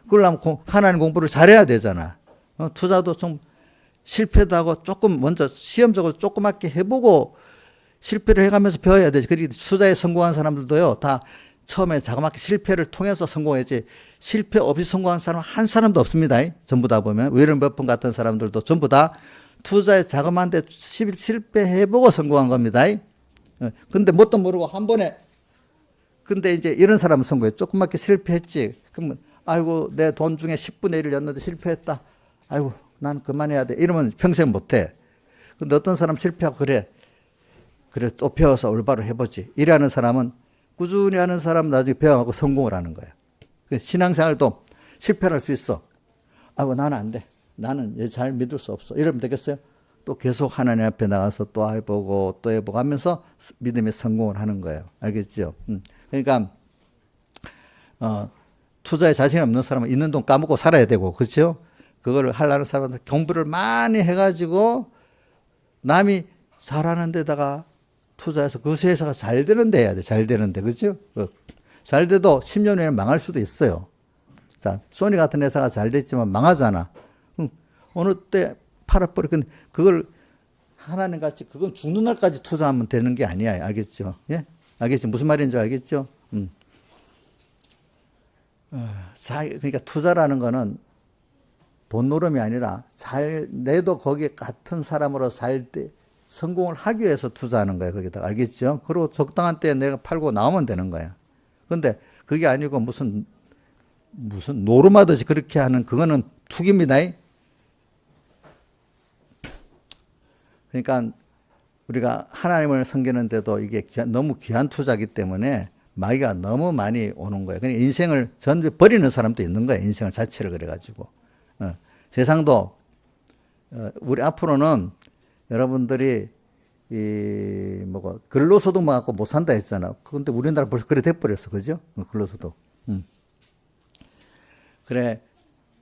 그러려면 하나님 공부를 잘해야 되잖아. 투자도 좀 실패도 하고 조금 먼저 시험적으로 조그맣게 해보고 실패를 해가면서 배워야 되지. 그리고 투자에 성공한 사람들도요, 다 처음에 자그맣게 실패를 통해서 성공했지, 실패 없이 성공한 사람 한 사람도 없습니다. 전부 다 보면 웨런 버핏 같은 사람들도 전부 다 투자에 자그마한데 실패해보고 성공한 겁니다. 근데 뭣도 모르고 한 번에, 근데 이제 이런 사람은 성공해. 조그맣게 실패했지. 그러면 아이고 내 돈 중에 10분의 1을 였는데 실패했다. 아이고 난 그만해야 돼. 이러면 평생 못해. 근데 어떤 사람 실패하고 그래 또 배워서 올바로 해보지. 이래하는 사람은, 꾸준히 하는 사람은 나중에 배워가고 성공을 하는 거야. 신앙생활도 실패를 할 수 있어. 아이고 나는 안 돼. 나는 잘 믿을 수 없어. 이러면 되겠어요? 또 계속 하나님 앞에 나가서 또 해보고 또 해보고 하면서 믿음의 성공을 하는 거예요. 알겠죠? 그러니까 투자에 자신 없는 사람은 있는 돈 까먹고 살아야 되고, 그렇죠? 그걸 하려는 사람은 공부를 많이 해가지고 남이 잘하는 데다가 투자해서 그 회사가 잘 되는데 해야 돼. 잘 되는데, 그렇죠? 잘 돼도 10년 후에 망할 수도 있어요. 자, 소니 같은 회사가 잘 됐지만 망하잖아. 어느 때 팔아버려. 근데 그걸 하나님 같이 그건 죽는 날까지 투자하면 되는 게 아니야. 알겠죠? 예? 알겠죠? 무슨 말인지 알겠죠? 그러니까 투자라는 거는 돈 노름이 아니라 내도 거기에 같은 사람으로 살 때 성공을 하기 위해서 투자하는 거예요. 거기다가. 알겠죠? 그리고 적당한 때에 내가 팔고 나오면 되는 거야. 근데 그게 아니고 무슨 노름하듯이 그렇게 하는 그거는 투기입니다. 그러니까 우리가 하나님을 섬기는데도 이게 너무 귀한 투자이기 때문에 마귀가 너무 많이 오는 거예요. 그러니까 인생을 전부 버리는 사람도 있는 거예요. 인생을 자체를 그래가지고. 세상도 우리 앞으로는 여러분들이 근로소득만 갖고 못 산다 했잖아. 그런데 우리나라 벌써 그래 돼버렸어, 그죠? 근로소득. 그래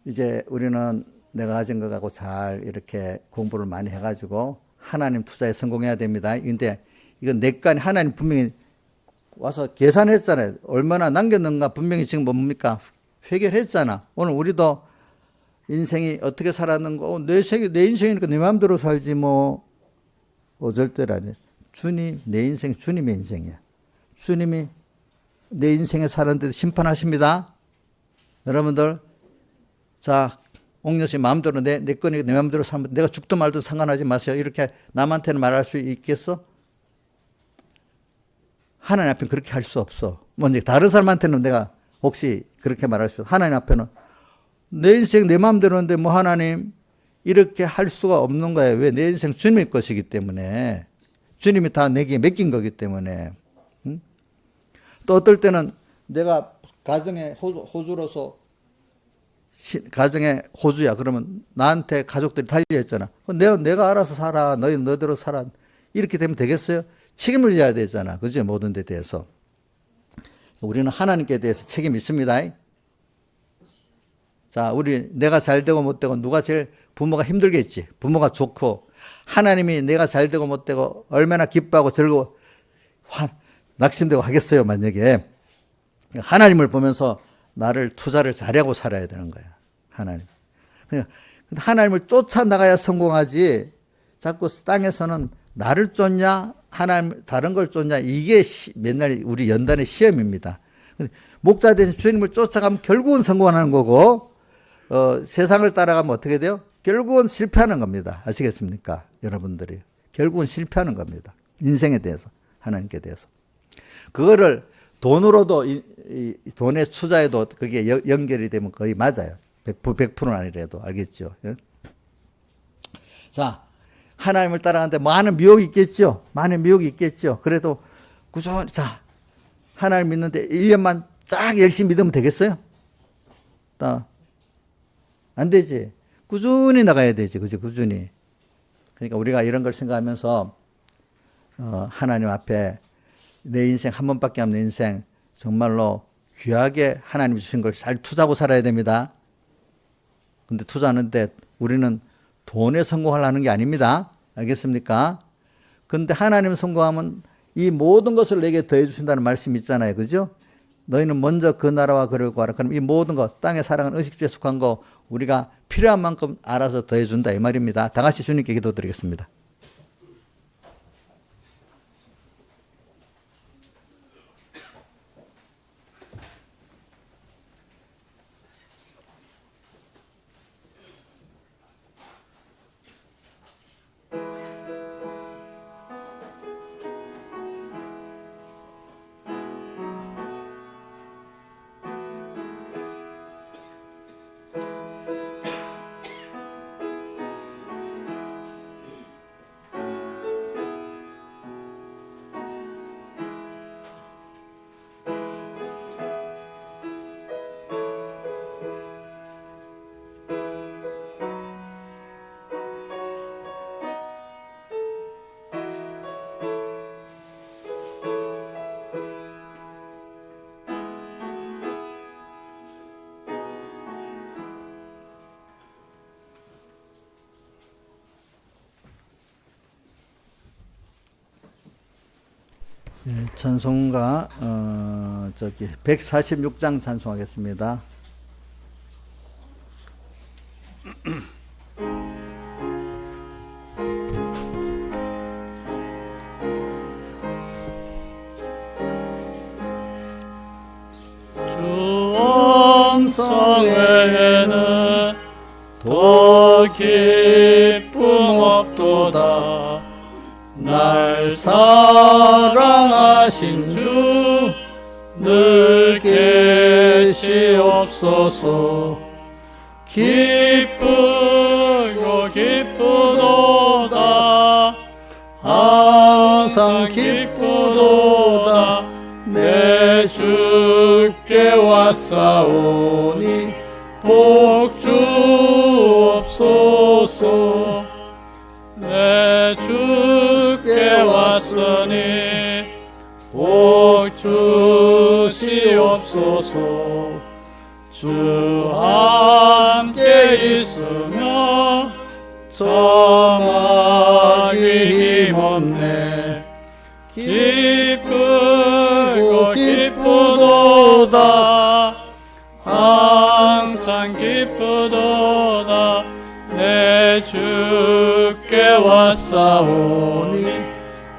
이제 우리는 내가 가진 거 갖고 잘 이렇게 공부를 많이 해가지고 하나님 투자에 성공해야 됩니다. 근데 이건 내 거 아니, 하나님 분명히 와서 계산했잖아요. 얼마나 남겼는가 분명히 지금 뭡니까? 해결했잖아. 오늘 우리도 인생이 어떻게 살았는가, 내 인생이니까 내 마음대로 살지 뭐. 절대라니. 내 인생 주님의 인생이야. 주님이 내 인생에 사는데 심판하십니다. 여러분들, 자, 옥녀씨 마음대로 내 거니까 내 마음대로 살면 내가 죽든 말든 상관하지 마세요. 이렇게 남한테는 말할 수 있겠어? 하나님 앞에는 그렇게 할 수 없어. 먼저 다른 사람한테는 내가 혹시 그렇게 말할 수 있어. 하나님 앞에는 내 인생 내 마음대로인데 뭐 하나님 이렇게 할 수가 없는 거예요. 왜? 내 인생 주님의 것이기 때문에. 주님이 다 내게 맡긴 거기 때문에. 응? 또 어떨 때는 내가 가정의 호주로서 가정의 호주야. 그러면 나한테 가족들이 달려있잖아. 내가 알아서 살아. 너희 너대로 살아. 이렇게 되면 되겠어요? 책임을 져야 되잖아. 그죠? 모든 데 대해서. 우리는 하나님께 대해서 책임이 있습니다. 자, 내가 잘 되고 못 되고 누가 제일 부모가 힘들겠지. 부모가 좋고 하나님이 내가 잘 되고 못 되고 얼마나 기뻐하고 즐거워 낙심되고 하겠어요. 만약에 하나님을 보면서 나를 투자를 잘하고 살아야 되는 거야. 하나님. 하나님을 쫓아 나가야 성공하지. 자꾸 땅에서는 나를 쫓냐 하나님 다른 걸 쫓냐 이게 맨날 우리 연단의 시험입니다. 목자 대신 주님을 쫓아가면 결국은 성공하는 거고 세상을 따라가면 어떻게 돼요? 결국은 실패하는 겁니다. 아시겠습니까? 여러분들이 결국은 실패하는 겁니다. 인생에 대해서 하나님께 대해서 그거를 돈으로도 돈의 투자에도 그게 연결이 되면 거의 맞아요. 100%는 아니라도 알겠죠? 예? 자, 하나님을 따라가는데 많은 미혹이 있겠죠? 많은 미혹이 있겠죠? 그래도 꾸준히 자 하나님 믿는데 1년만 쫙 열심히 믿으면 되겠어요? 안 되지. 꾸준히 나가야 되지. 그죠? 꾸준히. 그러니까 우리가 이런 걸 생각하면서 하나님 앞에 내 인생 한 번밖에 없는 인생 정말로 귀하게 하나님이 주신 걸 잘 투자하고 살아야 됩니다. 근데 투자하는데 우리는 돈에 성공하려는 게 아닙니다. 알겠습니까? 근데 하나님 성공하면 이 모든 것을 내게 더해 주신다는 말씀이 있잖아요. 그죠? 너희는 먼저 그 나라와 그를 구하라. 그럼 이 모든 것, 땅의 사랑은 의식주에 속한 거 우리가 필요한 만큼 알아서 더해 준다 이 말입니다. 다 같이 주님께 기도드리겠습니다. 찬송가 146장 찬송하겠습니다. 주 음성 외에는 더 기쁨 없도다. 날 사랑하신 주 늘 계시옵소서. 기쁘고 기쁘도다. 항상 기쁘도다. 내 주께 왔사오니 복 주옵소서. 내 주께 왔으니 복 주시옵소서. 주 함께 있으며 점하기 힘없네. 기쁘고 기쁘도다. 항상 기쁘도다. 내 주께 왔사오니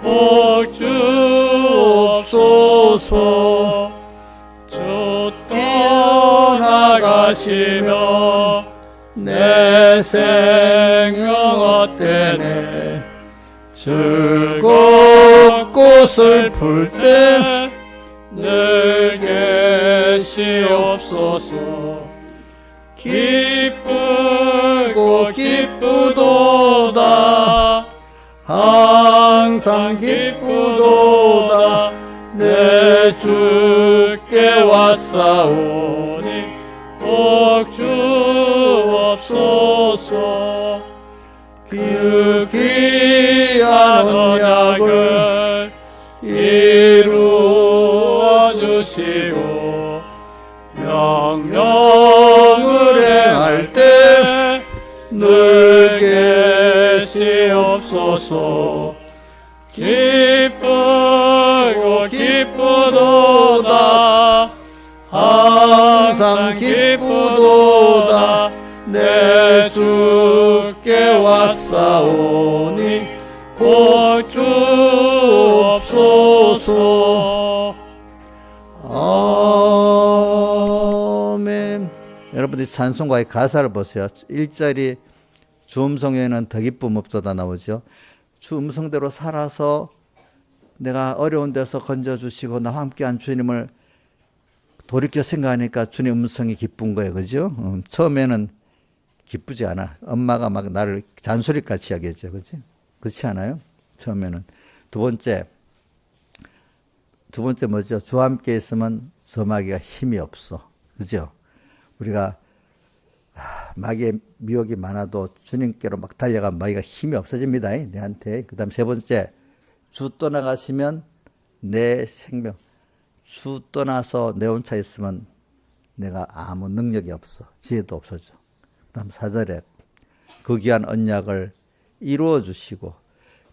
복 주옵소서. 주 떠나가시며 내 생명 헛되네. 즐겁고 꽃을 풀 때 늘 계시옵소서. 기쁘고 기쁘도다 항상 기쁘도다 내 주께 왔사오니 꼭 주옵소서. 그 귀한 언약을 이루어 주시고 명령을 행할 때 늘 계시옵소서. 기쁘고 기쁘도다 항상 기쁘도다 내 주께 왔사오니 꼭 주옵소서. 아멘. 여러분들이 찬송가의 가사를 보세요. 1절이 주 음성에는 더 기쁨 없도다 나오죠. 주 음성대로 살아서 내가 어려운 데서 건져주시고 나와 함께한 주님을 돌이켜 생각하니까 주님 음성이 기쁜 거예요. 그죠? 처음에는 기쁘지 않아. 엄마가 막 나를 잔소리같이 하겠죠. 그렇지? 그렇지 않아요? 처음에는. 두 번째 뭐죠? 주와 함께 있으면 점하기가 힘이 없어. 그죠? 우리가 마귀의 미혹이 많아도 주님께로 막 달려가면 마귀가 힘이 없어집니다. 내한테. 그 다음 세 번째, 주 떠나가시면 내 생명. 주 떠나서 내 혼자 있으면 내가 아무 능력이 없어. 지혜도 없어져. 그 다음 4절에 그 귀한 언약을 이루어 주시고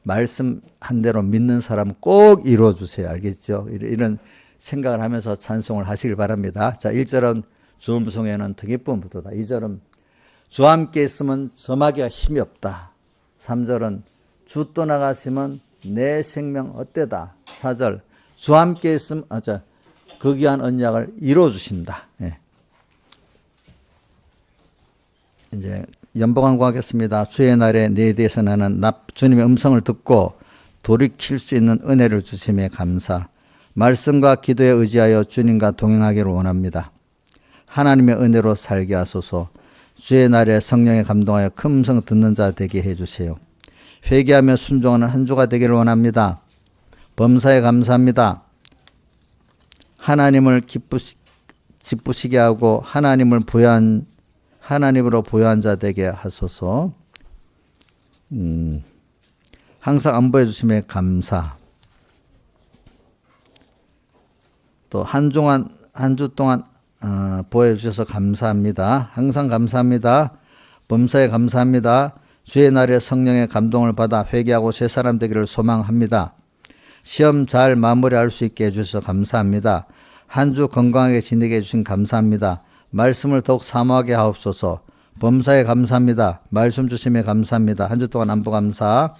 말씀한 대로 믿는 사람 꼭 이루어 주세요. 알겠죠? 이런 생각을 하면서 찬송을 하시길 바랍니다. 자, 1절은 주 음성에는 더 기쁨 없도다. 2절은 주와 함께 있으면 점하기가 힘이 없다. 3절은 주 떠나가시면 내 생명 어때다. 4절 주와 함께 있으면 그 귀한 언약을 이루어 주신다. 예. 이제 연봉한구하겠습니다. 주의 날에 내 대해서 나는 주님의 음성을 듣고 돌이킬 수 있는 은혜를 주심에 감사. 말씀과 기도에 의지하여 주님과 동행하기를 원합니다. 하나님의 은혜로 살게 하소서. 주의 날에 성령에 감동하여 큰 음성 듣는 자 되게 해주세요. 회개하며 순종하는 한 주가 되기를 원합니다. 범사에 감사합니다. 하나님을 기쁘시게 하고 하나님으로 부여한 자 되게 하소서. 항상 안보해 주심에 감사. 또 한 주 동안 보호해 주셔서 감사합니다. 항상 감사합니다. 범사에 감사합니다. 주의 날에 성령의 감동을 받아 회개하고 새 사람 되기를 소망합니다. 시험 잘 마무리할 수 있게 해주셔서 감사합니다. 한 주 건강하게 지내게 해주신 감사합니다. 말씀을 더욱 사모하게 하옵소서. 범사에 감사합니다. 말씀 주심에 감사합니다. 한 주 동안 안보 감사.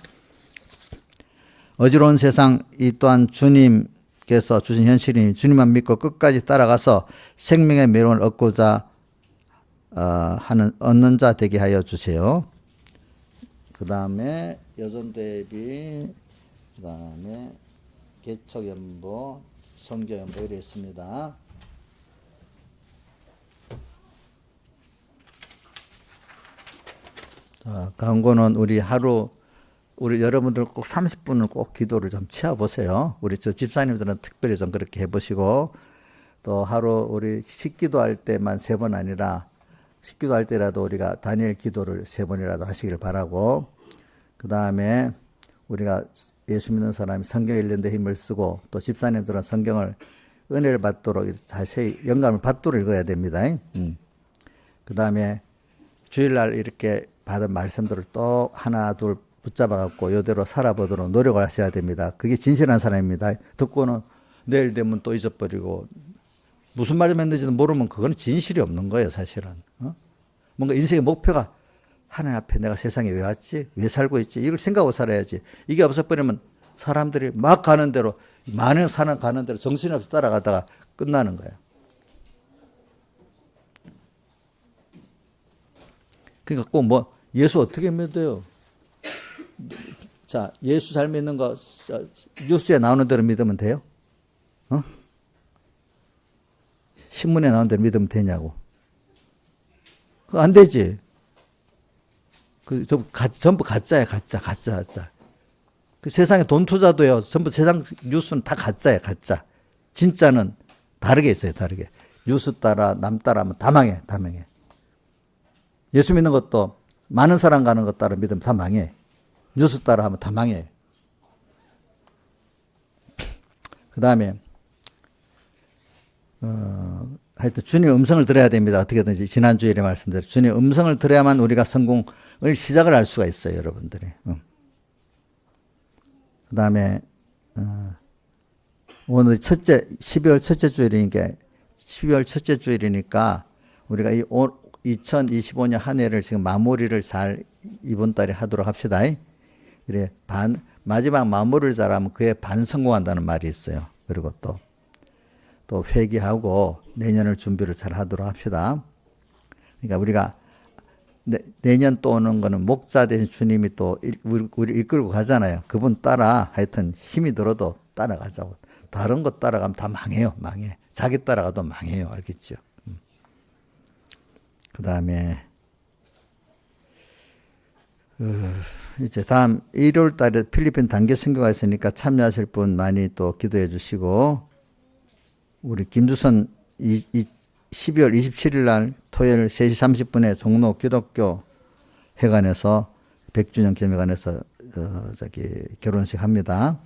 어지러운 세상 이 또한 주님께서 주신 현실이니 주님만 믿고 끝까지 따라가서 생명의 매력을 얻고자 얻는 자 되게 하여 주세요. 그 다음에 여전대비, 그 다음에 개척연보, 선교연보 이렇게 있습니다. 자, 광고는 우리 여러분들 꼭 30분을 꼭 기도를 좀 채워보세요. 우리 집사님들은 특별히 좀 그렇게 해보시고, 또 하루 우리 식기도할 때만 3번 아니라 식기도할 때라도 우리가 다니엘 기도를 3번이라도 하시길 바라고, 그 다음에 우리가 예수 믿는 사람이 성경 읽는 데 힘을 쓰고, 또 집사님들은 성경을 은혜를 받도록 자세히 영감을 받도록 읽어야 됩니다. 그 다음에 주일날 이렇게 받은 말씀들을 또 하나 둘 붙잡아갖고 이대로 살아보도록 노력을 하셔야 됩니다. 그게 진실한 사람입니다. 듣고는 내일 되면 또 잊어버리고 무슨 말을 했는지도 모르면 그건 진실이 없는 거예요, 사실은. 뭔가 인생의 목표가 하나님 앞에 내가 세상에 왜 왔지? 왜 살고 있지? 이걸 생각하고 살아야지. 이게 없어버리면 사람들이 막 가는 대로, 많은 사람 가는 대로 정신없이 따라가다가 끝나는 거예요. 그러니까 꼭 예수 어떻게 믿어요? 자, 예수 잘 믿는 거 뉴스에 나오는 대로 믿으면 돼요? 신문에 나오는 대로 믿으면 되냐고. 그거 안 되지. 전부 가짜야, 가짜. 그 세상에 돈 투자도요, 전부 세상 뉴스는 다 가짜야, 가짜. 진짜는 다르게 있어요, 다르게. 뉴스 따라, 남 따라 하면 다 망해. 예수 믿는 것도 많은 사람 가는 것 따라 믿으면 다 망해. 뉴스 따라 하면 다 망해. 그 다음에, 하여튼 주님의 음성을 들어야 됩니다. 어떻게든지 지난주일에 말씀대로 주님의 음성을 들어야만 우리가 성공을 시작을 할 수가 있어요, 여러분들이. 그 다음에 오늘 12월 첫째 주일이니까 우리가 이 2025년 한 해를 지금 마무리를 잘 이번 달에 하도록 합시다. 그래, 마지막 마무리를 잘하면 그에 반 성공한다는 말이 있어요. 그리고 또 회개하고 내년을 준비를 잘 하도록 합시다. 그러니까 우리가 내년 또 오는 거는 목자 되신 주님이 또 우리 이끌고 가잖아요. 그분 따라 하여튼 힘이 들어도 따라가자고. 다른 거 따라가면 다 망해. 자기 따라가도 망해요. 알겠죠? 그 다음에 이제 다음 일요일 달에 필리핀 단계 선교가 있으니까 참여하실 분 많이 또 기도해 주시고, 우리 김주선 12월 27일 날 토요일 3시 30분에 종로 기독교 회관에서 100주년 기념회관에서 결혼식 합니다.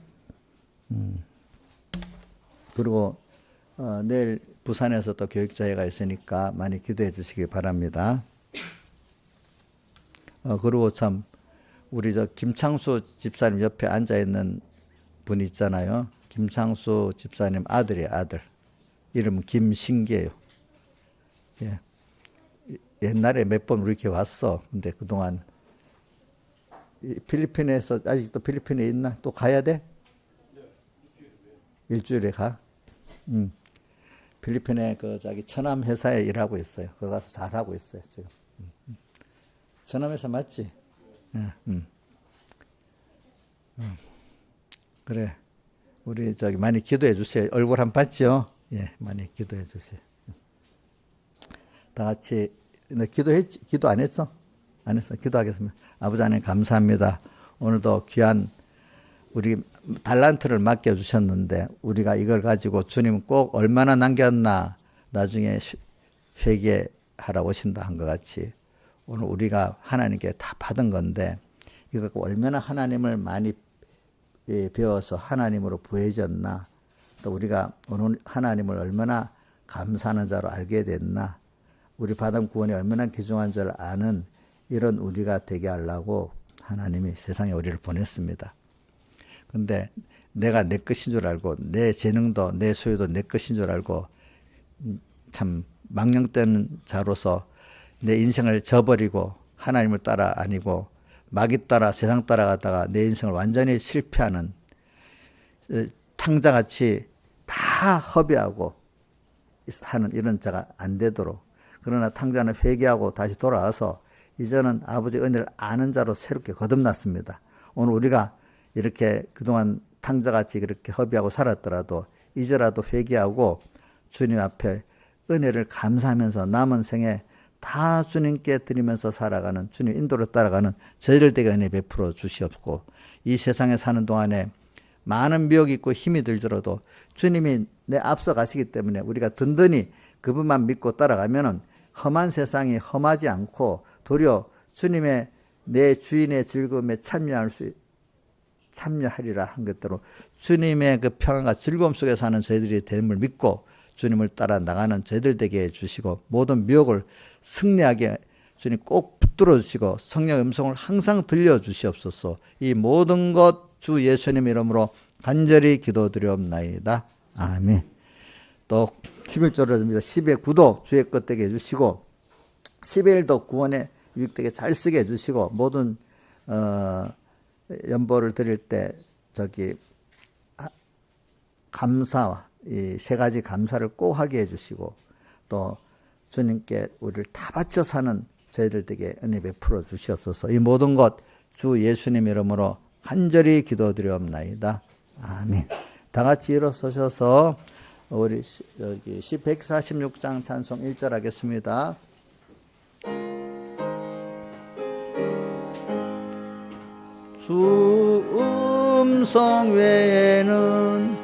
그리고 내일 부산에서 또 교육자회가 있으니까 많이 기도해 주시기 바랍니다. 그리고 참 우리 김창수 집사님 옆에 앉아 있는 분이 있잖아요. 김창수 집사님 아들이에요, 아들. 이름은 김신기예요. 예. 옛날에 몇 번 우리 교회 왔어. 근데 그동안 필리핀에서 아직도 필리핀에 있나? 또 가야 돼? 일주일에 가? 필리핀에 천암 회사에 일하고 있어요. 거기 가서 잘하고 있어요, 지금. 천암 회사 맞지? 그래. 우리 많이 기도해 주세요. 얼굴 한번 봤죠? 예, 많이 기도해 주세요. 다 같이, 너 기도 안 했어? 안 했어? 기도하겠습니다. 아버지 하나님 감사합니다. 오늘도 귀한 우리 달란트를 맡겨주셨는데, 우리가 이걸 가지고 주님 꼭 얼마나 남겼나 나중에 회개하라고 오신다 한 것 같이, 오늘 우리가 하나님께 다 받은 건데, 이거 얼마나 하나님을 많이 배워서 하나님으로 부해졌나, 또 우리가 오늘 하나님을 얼마나 감사하는 자로 알게 됐나, 우리 받은 구원이 얼마나 귀중한 줄 아는 이런 우리가 되게 하려고 하나님이 세상에 우리를 보냈습니다. 근데 내가 내 것인 줄 알고, 내 재능도 내 소유도 내 것인 줄 알고 참 망령된 자로서 내 인생을 저버리고 하나님을 따라 아니고 마귀 따라 세상 따라가다가 내 인생을 완전히 실패하는 탕자같이 다 허비하고 하는 이런 자가 안 되도록, 그러나 탕자는 회개하고 다시 돌아와서 이제는 아버지 은혜를 아는 자로 새롭게 거듭났습니다. 오늘 우리가 이렇게 그동안 탕자같이 그렇게 허비하고 살았더라도 이제라도 회개하고 주님 앞에 은혜를 감사하면서 남은 생에 다 주님께 드리면서 살아가는, 주님 인도를 따라가는 저희들 되게 은혜 베풀어 주시옵고, 이 세상에 사는 동안에 많은 미혹이 있고 힘이 들더라도 주님이 내 앞서 가시기 때문에 우리가 든든히 그분만 믿고 따라가면은 험한 세상이 험하지 않고 도리어 주님의 내 주인의 즐거움에 참여하리라 한 것대로 주님의 그 평안과 즐거움 속에 사는 저희들이 됨을 믿고 주님을 따라 나가는 저희들 되게 해주시고, 모든 미혹을 승리하게 주님 꼭 붙들어 주시고 성령의 음성을 항상 들려주시옵소서. 이 모든 것 주 예수님 이름으로 간절히 기도드리옵나이다. 아멘. 또 11조로 듭니다. 10의 구도 주의 것 되게 해주시고, 10의 1도 구원에 유익되게 잘 쓰게 해주시고, 모든 연보를 드릴 때 감사와 이 세 가지 감사를 꼭 하게 해주시고, 또 주님께 우리를 다 바쳐 사는 저희들 되게 은혜 베풀어 주시옵소서. 이 모든 것 주 예수님 이름으로 간절히 기도드리옵나이다. 아멘. 다 같이 일어서셔서 우리 여기 146장 찬송 1절 하겠습니다. 주 음성 외에는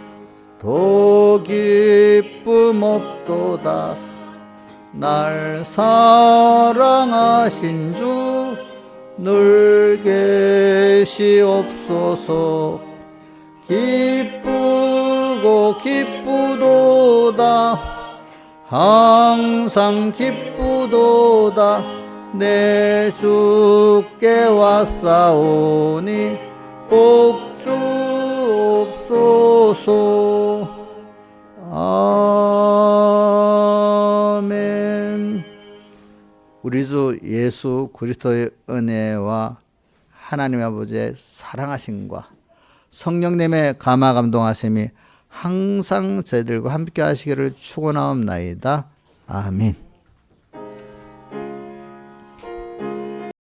더 기쁨 없도다. 날 사랑하신 주 늘 계시옵소서. 기쁘고 기쁘도다. 항상 기쁘도다. 내 주께 왔사오니 복주옵소서. 아멘. 우리 주 예수 그리스도의 은혜와 하나님 아버지의 사랑하심과 성령님의 감화 감동하심이 항상 저희들과 함께 하시기를 축원하옵나이다. 아멘.